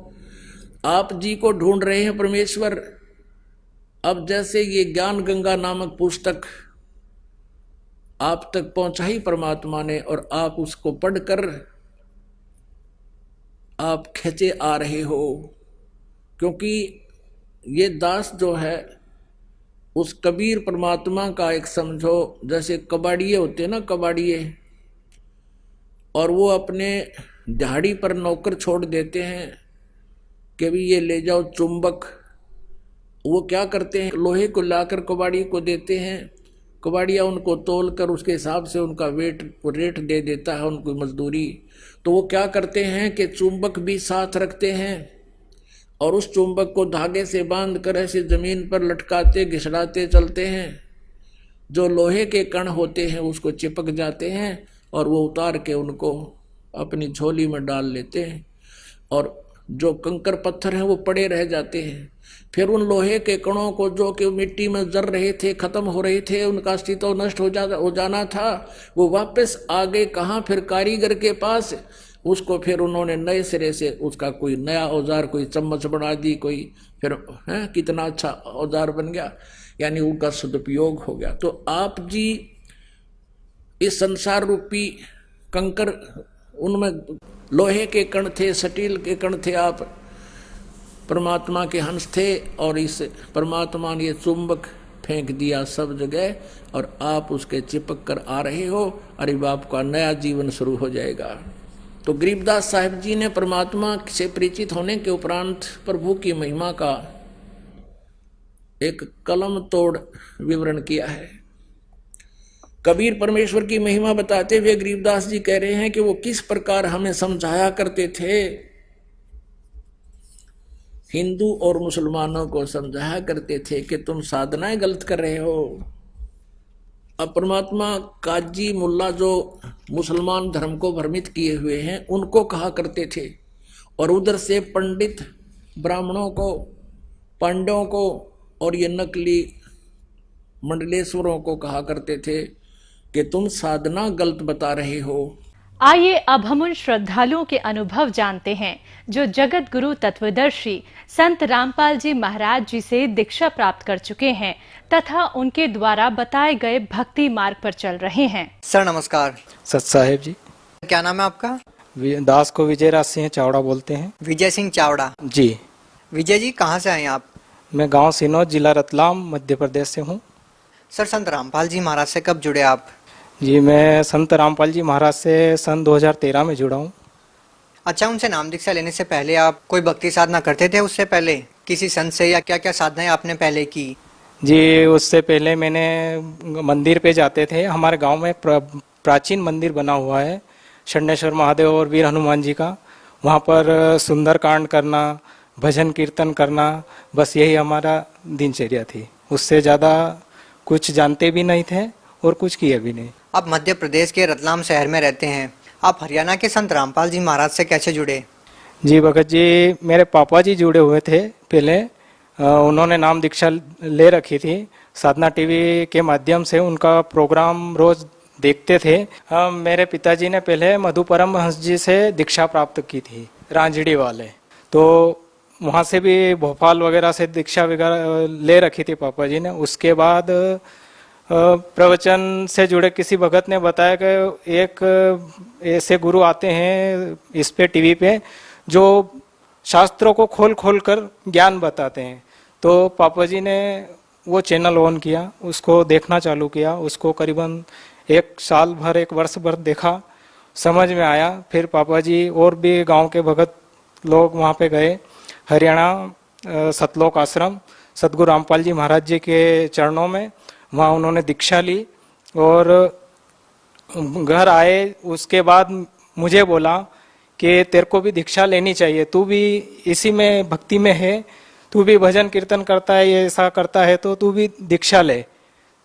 आप जी को ढूंढ रहे हैं परमेश्वर। अब जैसे ये ज्ञान गंगा नामक पुस्तक आप तक पहुंचाई परमात्मा ने, और आप उसको पढ़कर आप खींचे आ रहे हो, क्योंकि ये दास जो है उस कबीर परमात्मा का एक समझो जैसे कबाड़िए होते हैं ना, कबाड़िए, और वो अपने दिहाड़ी पर नौकर छोड़ देते हैं कि भी ये ले जाओ चुंबक। वो क्या करते हैं, लोहे को लाकर कबाड़ी को देते हैं, कबाड़िया उनको तोल कर उसके हिसाब से उनका रेट दे देता है उनको मजदूरी। तो वो क्या करते हैं कि चुंबक भी साथ रखते हैं और उस चुंबक को धागे से बांध कर ऐसे जमीन पर लटकाते घिसड़ाते चलते हैं। जो लोहे के कण होते हैं उसको चिपक जाते हैं और वो उतार के उनको अपनी झोली में डाल लेते हैं, और जो कंकर पत्थर हैं वो पड़े रह जाते हैं। फिर उन लोहे के कणों को जो कि मिट्टी में जर रहे थे, खत्म हो रहे थे, उनका अस्तित्व नष्ट हो जाना था, वो वापस आगे कहाँ, फिर कारीगर के पास। उसको फिर उन्होंने नए सिरे से उसका कोई नया औजार, कोई चम्मच बना दी, कोई फिर है कितना अच्छा औजार बन गया, यानी उनका सदुपयोग हो गया। तो आप जी इस संसार रूपी कंकर, उनमें लोहे के कण थे, स्टील के कण थे, आप परमात्मा के हंस थे, और इस परमात्मा ने ये चुंबक फेंक दिया सब जगह और आप उसके चिपक कर आ रहे हो। अरे बाप का नया जीवन शुरू हो जाएगा। तो गरीबदास साहिब जी ने परमात्मा से परिचित होने के उपरांत प्रभु की महिमा का एक कलम तोड़ विवरण किया है। कबीर परमेश्वर की महिमा बताते हुए गरीबदास जी कह रहे हैं कि वो किस प्रकार हमें समझाया करते थे, हिंदू और मुसलमानों को समझाया करते थे कि तुम साधनाएं गलत कर रहे हो। अब परमात्मा काजी मुल्ला जो मुसलमान धर्म को भ्रमित किए हुए हैं उनको कहा करते थे, और उधर से पंडित ब्राह्मणों को, पांडवों को और ये नकली मंडलेश्वरों को कहा करते थे कि तुम साधना गलत बता रहे हो। आइए अब हम उन श्रद्धालुओं के अनुभव जानते हैं जो जगत गुरु तत्वदर्शी संत रामपाल जी महाराज जी से दीक्षा प्राप्त कर चुके हैं तथा उनके द्वारा बताए गए भक्ति मार्ग पर चल रहे हैं। सर नमस्कार। सत साहेब जी। क्या नाम है आपका? दास को विजय राज सिंह चावड़ा बोलते हैं। विजय सिंह चावड़ा जी। विजय जी कहाँ से आए आप? मैं गांव सिनोद, जिला रतलाम, मध्य प्रदेश से हूँ। सर संत रामपाल जी महाराज से कब जुड़े आप? जी मैं संत रामपाल जी महाराज से सन 2013 में जुड़ा हूँ। अच्छा, उनसे नाम दीक्षा लेने से पहले आप कोई भक्ति साधना करते थे? उससे पहले किसी संत से, या क्या क्या साधनाएं आपने पहले की? जी उससे पहले मैंने मंदिर पे जाते थे। हमारे गांव में प्राचीन मंदिर बना हुआ है षण्णेश्वर महादेव और वीर हनुमान जी का। वहाँ पर सुंदरकांड करना, भजन कीर्तन करना, बस यही हमारा दिनचर्या थी। उससे ज़्यादा कुछ जानते भी नहीं थे और कुछ किया भी नहीं। आप मध्य प्रदेश के रतलाम शहर में रहते हैं, आप हरियाणा के संत रामपाल जी महाराज से कैसे जुड़े? जी भगत जी, मेरे पापा जी जुड़े हुए थे पहले। उन्होंने नाम दीक्षा ले रखी थी। साधना टीवी के माध्यम से उनका प्रोग्राम रोज देखते थे। मेरे पिताजी ने पहले मधु परमहंस जी से दीक्षा प्राप्त की थी, रांझड़ी वाले। तो वहाँ से भी भोपाल वगैरह से दीक्षा वगैरह ले रखी थी पापा जी ने। उसके बाद प्रवचन से जुड़े किसी भगत ने बताया कि एक ऐसे गुरु आते हैं इस पे टीवी पे जो शास्त्रों को खोल खोल कर ज्ञान बताते हैं। तो पापा जी ने वो चैनल ऑन किया, उसको देखना चालू किया। उसको करीबन एक साल भर, एक वर्ष भर देखा, समझ में आया। फिर पापा जी और भी गांव के भगत लोग वहाँ पे गए। हरियाणा सतलोक आश्रम सतगुरु रामपाल जी महाराज जी के चरणों में, वहाँ उन्होंने दीक्षा ली और घर आए। उसके बाद मुझे बोला कि तेरे को भी दीक्षा लेनी चाहिए, तू भी इसी में भक्ति में है, तू भी भजन कीर्तन करता है, ये ऐसा करता है, तो तू भी दीक्षा ले।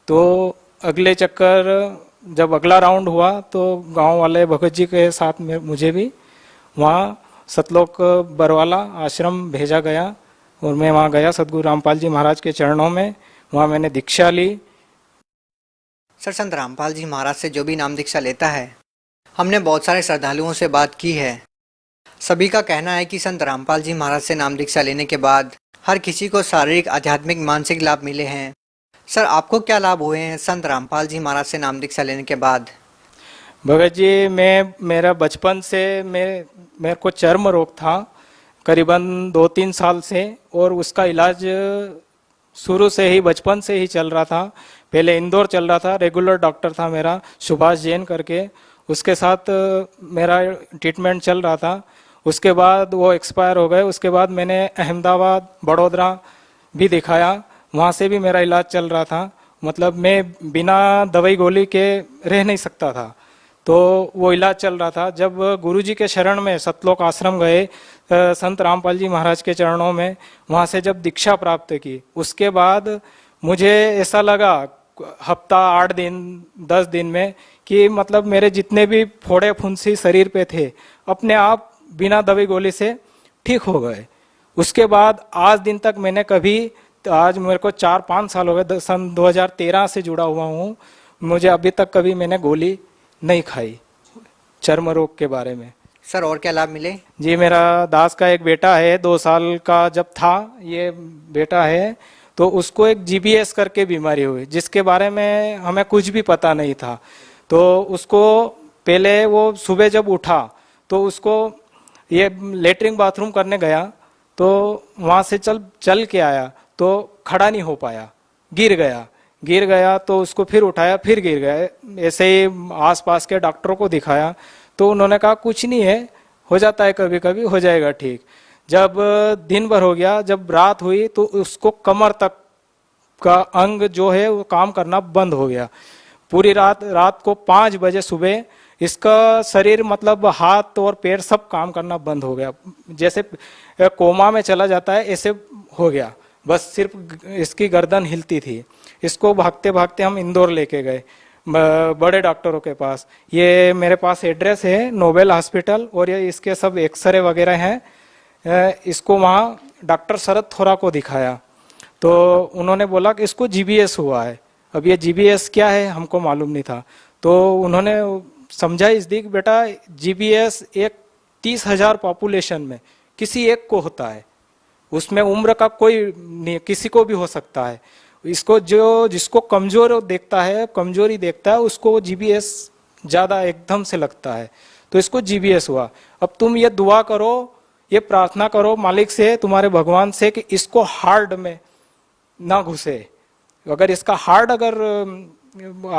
तो अगले चक्कर जब अगला राउंड हुआ तो गांव वाले भगत जी के साथ में मुझे भी वहाँ सतलोक बरवाला आश्रम भेजा गया और मैं वहाँ गया सदगुरु रामपाल जी महाराज के चरणों में, वहाँ मैंने दीक्षा ली। सर, संत रामपाल जी महाराज से जो भी नाम दीक्षा लेता है, हमने बहुत सारे श्रद्धालुओं से बात की है, सभी का कहना है कि संत रामपाल जी महाराज से नाम दीक्षा लेने के बाद हर किसी को शारीरिक, आध्यात्मिक, मानसिक लाभ मिले हैं। सर, आपको क्या लाभ हुए हैं संत रामपाल जी महाराज से नाम दीक्षा लेने के बाद? भगत जी, मेरा बचपन से मेरे को चर्म रोग था करीबन 2-3 साल से, और उसका इलाज शुरू से ही बचपन से ही चल रहा था। पहले इंदौर चल रहा था, रेगुलर डॉक्टर था मेरा सुभाष जैन करके, उसके साथ मेरा ट्रीटमेंट चल रहा था। उसके बाद वो एक्सपायर हो गए। उसके बाद मैंने अहमदाबाद, बड़ौदा भी दिखाया, वहाँ से भी मेरा इलाज चल रहा था। मतलब मैं बिना दवाई गोली के रह नहीं सकता था, तो वो इलाज चल रहा था। जब गुरुजी के शरण में सतलोक आश्रम गए, संत रामपाल जी महाराज के चरणों में, वहाँ से जब दीक्षा प्राप्त की, उसके बाद मुझे ऐसा लगा हफ्ता 8 दिन 10 दिन में कि मतलब मेरे जितने भी फोड़े फुंसी शरीर पे थे अपने आप बिना दवाई गोली से ठीक हो गए। उसके बाद आज दिन तक मैंने कभी, आज मेरे को 4-5 साल हो गए, सन 2013 से जुड़ा हुआ हूँ, मुझे अभी तक कभी मैंने गोली नहीं खाई चर्म रोग के बारे में। सर, और क्या लाभ मिले? जी, मेरा दास का एक बेटा है, 2 साल का जब था ये बेटा है, तो उसको एक GBS करके बीमारी हुई, जिसके बारे में हमें कुछ भी पता नहीं था। तो उसको पहले वो सुबह जब उठा तो उसको ये लेटरिन बाथरूम करने गया, तो वहाँ से चल के आया तो खड़ा नहीं हो पाया, गिर गया तो उसको फिर उठाया, फिर गिर गया। ऐसे ही आसपास के डॉक्टरों को दिखाया तो उन्होंने कहा कुछ नहीं है, हो जाता है, कभी कभी हो जाएगा ठीक। जब दिन भर हो गया, जब रात हुई तो उसको कमर तक का अंग जो है वो काम करना बंद हो गया। पूरी रात को 5 बजे सुबह इसका शरीर, मतलब हाथ और पैर सब काम करना बंद हो गया, जैसे कोमा में चला जाता है ऐसे हो गया। बस सिर्फ इसकी गर्दन हिलती थी। इसको भागते भागते हम इंदौर लेके गए बड़े डॉक्टरों के पास। ये मेरे पास एड्रेस है, नोबेल हॉस्पिटल, और ये इसके सब एक्सरे वगैरह हैं। इसको वहाँ डॉक्टर शरद थोरा को दिखाया तो उन्होंने बोला कि इसको GBS हुआ है। अब ये GBS क्या है हमको मालूम नहीं था, तो उन्होंने समझाई इस दी कि बेटा GBS एक 30,000 पॉपुलेशन में किसी एक को होता है, उसमें उम्र का कोई नहीं, किसी को भी हो सकता है। इसको जिसको कमजोरी देखता है उसको GBS ज्यादा एकदम से लगता है, तो इसको GBS हुआ। अब तुम ये दुआ करो, ये प्रार्थना करो मालिक से, तुम्हारे भगवान से, कि इसको हार्ट में ना घुसे। अगर इसका हार्ट अगर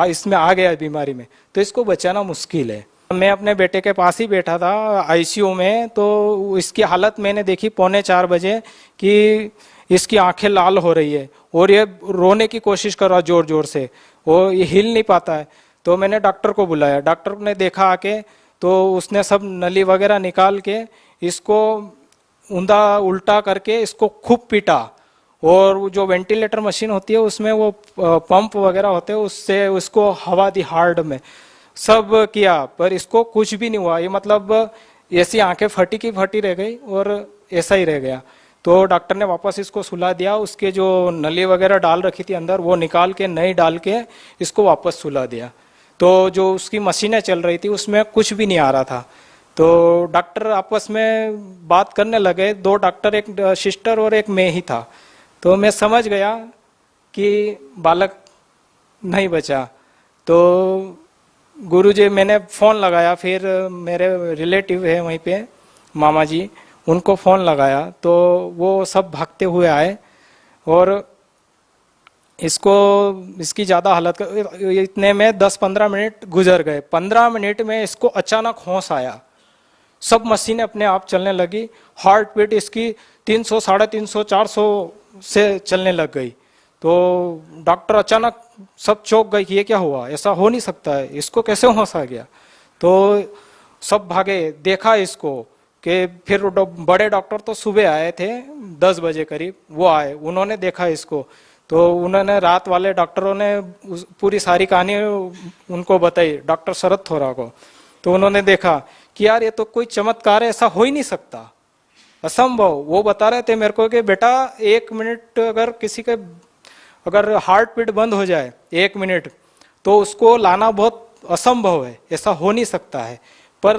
इसमें आ गया बीमारी में तो इसको बचाना मुश्किल है। मैं अपने बेटे के पास ही बैठा था ICU में, तो इसकी हालत मैंने देखी 3:45 बजे कि इसकी आंखें लाल हो रही है और ये रोने की कोशिश कर रहा जोर जोर से, वो ये हिल नहीं पाता है। तो मैंने डॉक्टर को बुलाया, डॉक्टर ने देखा आके, तो उसने सब नली वगैरह निकाल के इसको ऊंधा उल्टा करके इसको खूब पीटा, और वो जो वेंटिलेटर मशीन होती है उसमें वो पंप वगैरह होते हैं, उससे उसको हवा दी हार्ट में, सब किया, पर इसको कुछ भी नहीं हुआ। ये मतलब ऐसी आंखें फटी की फटी रह गई और ऐसा ही रह गया। तो डॉक्टर ने वापस इसको सुला दिया, उसके जो नली वगैरह डाल रखी थी अंदर वो निकाल के नई डाल के इसको वापस सुला दिया। तो जो उसकी मशीनें चल रही थी उसमें कुछ भी नहीं आ रहा था। तो डॉक्टर आपस में बात करने लगे, 2 डॉक्टर, एक सिस्टर और एक मैं ही था। तो मैं समझ गया कि बालक नहीं बचा। तो गुरुजी, मैंने फ़ोन लगाया, फिर मेरे रिलेटिव है वहीं पे मामा जी, उनको फ़ोन लगाया, तो वो सब भागते हुए आए और इसकी ज़्यादा हालत, इतने में 10-15 मिनट गुजर गए। 15 मिनट में इसको अचानक होश आया, सब मशीनें अपने आप चलने लगी, हार्ट बीट इसकी 300, 350, 400 से चलने लग गई। तो डॉक्टर अचानक सब चौंक गए कि ये क्या हुआ, ऐसा हो नहीं सकता है, इसको कैसे होश आ गया। तो सब भागे, देखा इसको, कि फिर बड़े डॉक्टर तो सुबह आए थे 10 बजे करीब, वो आए, उन्होंने देखा इसको। तो उन्होंने, रात वाले डॉक्टरों ने पूरी सारी कहानी उनको बताई, डॉक्टर शरद थोरा को। तो उन्होंने देखा कि यार ये तो कोई चमत्कार है, ऐसा हो ही नहीं सकता, असंभव। वो बता रहे थे मेरे को कि बेटा 1 मिनट अगर किसी के अगर हार्ट बीट बंद हो जाए 1 मिनट, तो उसको लाना बहुत असंभव है, ऐसा हो नहीं सकता है। पर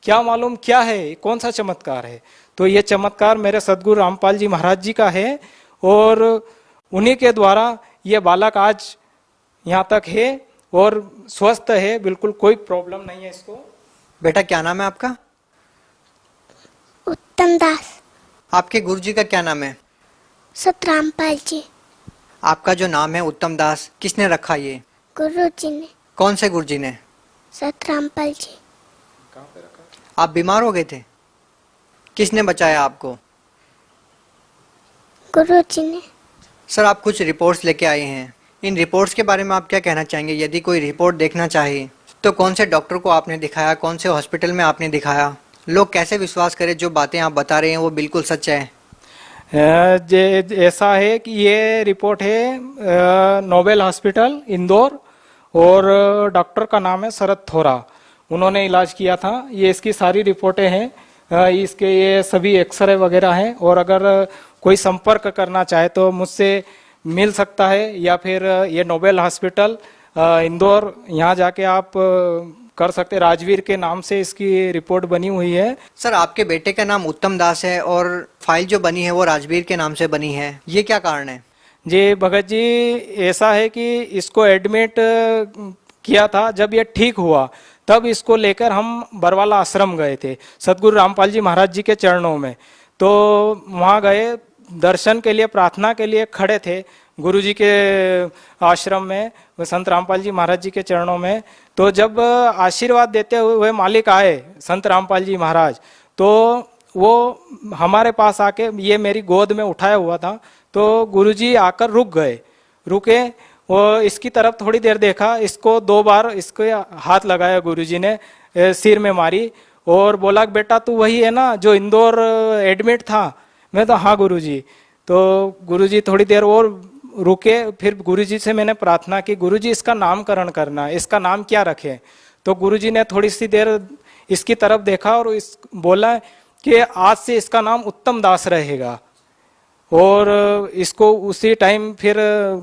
क्या मालूम क्या है, कौन सा चमत्कार है। तो ये चमत्कार मेरे सदगुरु रामपाल जी महाराज जी का है, और उन्हीं के द्वारा ये बालक आज यहाँ तक है और स्वस्थ है, बिल्कुल कोई प्रॉब्लम नहीं है इसको। बेटा क्या नाम है आपका? उत्तम दास। आपके गुरुजी का क्या नाम है? सतरामपाल जी। आपका जो नाम है उत्तम दास, किसने रखा ये? गुरु जी ने। कौन से गुरुजी ने? सतरामपाल जी। आप बीमार हो गए थे, किसने बचाया आपको? गुरु जी ने। सर आप कुछ रिपोर्ट्स लेके आए हैं, इन रिपोर्ट्स के बारे में आप क्या कहना चाहेंगे? यदि कोई रिपोर्ट देखना चाहे तो कौन से डॉक्टर को आपने दिखाया, कौन से हॉस्पिटल में आपने दिखाया? लोग कैसे विश्वास करें जो बातें आप बता रहे हैं वो बिल्कुल सच है? ऐसा है कि ये रिपोर्ट है नोबेल हॉस्पिटल इंदौर, और डॉक्टर का नाम है शरद थोरा, उन्होंने इलाज किया था। ये इसकी सारी रिपोर्टें हैं, इसके ये सभी एक्सरे वगैरह हैं, और अगर कोई संपर्क करना चाहे तो मुझसे मिल सकता है, या फिर ये नोबेल हॉस्पिटल इंदौर, यहाँ जाके आप कर सकते। राजवीर के नाम से इसकी रिपोर्ट बनी हुई है। सर आपके बेटे का नाम उत्तम दास है और फाइल जो बनी है वो राजवीर के नाम से बनी है, ये क्या कारण है? जी भगत जी, ऐसा है कि इसको एडमिट किया था, जब ये ठीक हुआ तब इसको लेकर हम बरवाला आश्रम गए थे सदगुरु रामपाल जी महाराज जी के चरणों में। तो वहाँ गए, दर्शन के लिए, प्रार्थना के लिए खड़े थे गुरु जी के आश्रम में, संत रामपाल जी महाराज जी के चरणों में। तो जब आशीर्वाद देते हुए मालिक आए संत रामपाल जी महाराज, तो वो हमारे पास आके ये मेरी गोद में उठाया हुआ था, तो गुरुजी आकर रुके, वो इसकी तरफ थोड़ी देर देखा, इसको 2 बार इसके हाथ लगाया गुरुजी ने, सिर में मारी, और बोला बेटा तू वही है ना जो इंदौर एडमिट था? मैं तो हाँ गुरुजी। तो गुरुजी थोड़ी देर और रुके, फिर गुरुजी से मैंने प्रार्थना की, गुरुजी इसका नामकरण करना, इसका नाम क्या रखें? तो गुरुजी ने थोड़ी सी देर इसकी तरफ देखा और बोला कि आज से इसका नाम उत्तम दास रहेगा, और इसको उसी टाइम फिर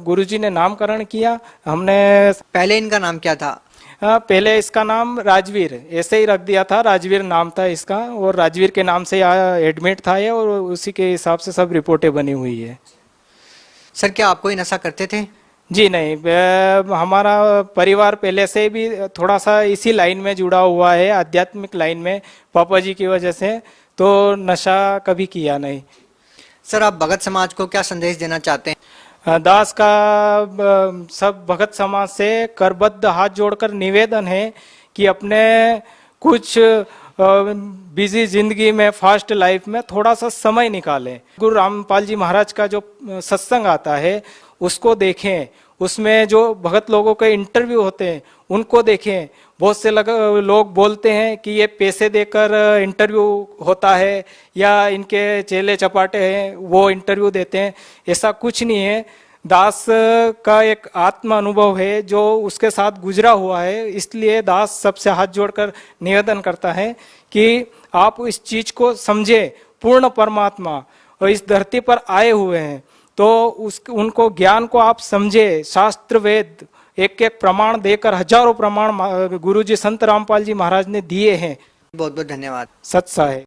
गुरुजी ने नामकरण किया। हमने पहले इनका नाम क्या था? पहले इसका नाम राजवीर ऐसे ही रख दिया था, राजवीर नाम था इसका, और राजवीर के नाम से एडमिट था ये, और उसी के हिसाब से सब रिपोर्टें बनी हुई है। सर क्या आप कोई नशा करते थे? जी नहीं, हमारा परिवार पहले से भी थोड़ा सा इसी लाइन में जुड़ा हुआ है, आध्यात्मिक लाइन में, पापा जी की वजह से, तो नशा कभी किया नहीं। सर आप भगत समाज को क्या संदेश देना चाहते हैं? दास का सब भगत समाज से करबद्ध हाथ जोड़कर निवेदन है कि अपने कुछ बिजी जिंदगी में, फास्ट लाइफ में थोड़ा सा समय निकालें। गुरु रामपाल जी महाराज का जो सत्संग आता है उसको देखें, उसमें जो भगत लोगों के इंटरव्यू होते हैं उनको देखें। बहुत से लोग बोलते हैं कि ये पैसे देकर इंटरव्यू होता है, या इनके चेले चपाटे हैं वो इंटरव्यू देते हैं, ऐसा कुछ नहीं है। दास का एक आत्म अनुभव है जो उसके साथ गुजरा हुआ है, इसलिए दास सबसे हाथ जोड़कर निवेदन करता है कि आप इस चीज को समझे। पूर्ण परमात्मा और इस धरती पर आए हुए हैं, तो उनको ज्ञान को आप समझे। शास्त्र वेद एक एक प्रमाण देकर, हजारों प्रमाण गुरुजी संत रामपाल जी महाराज ने दिए हैं। बहुत बहुत धन्यवाद। सत्सा है।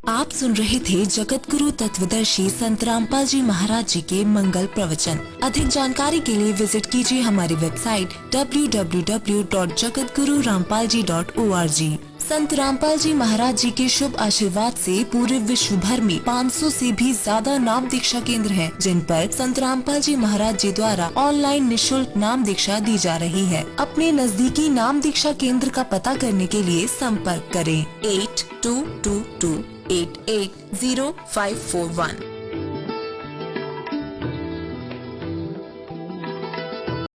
आप सुन रहे थे जगत गुरु तत्वदर्शी संत रामपाल जी महाराज जी के मंगल प्रवचन। अधिक जानकारी के लिए विजिट कीजिए हमारी वेबसाइट www.jagatgururampalji.org। संत रामपाल जी महाराज जी के शुभ आशीर्वाद से पूरे विश्व भर में 500 से भी ज्यादा नाम दीक्षा केंद्र हैं, जिन पर संत रामपाल जी महाराज जी द्वारा ऑनलाइन निशुल्क नाम दीक्षा दी जा रही है। अपने नजदीकी नाम दीक्षा केंद्र का पता करने के लिए संपर्क करें 8222880541।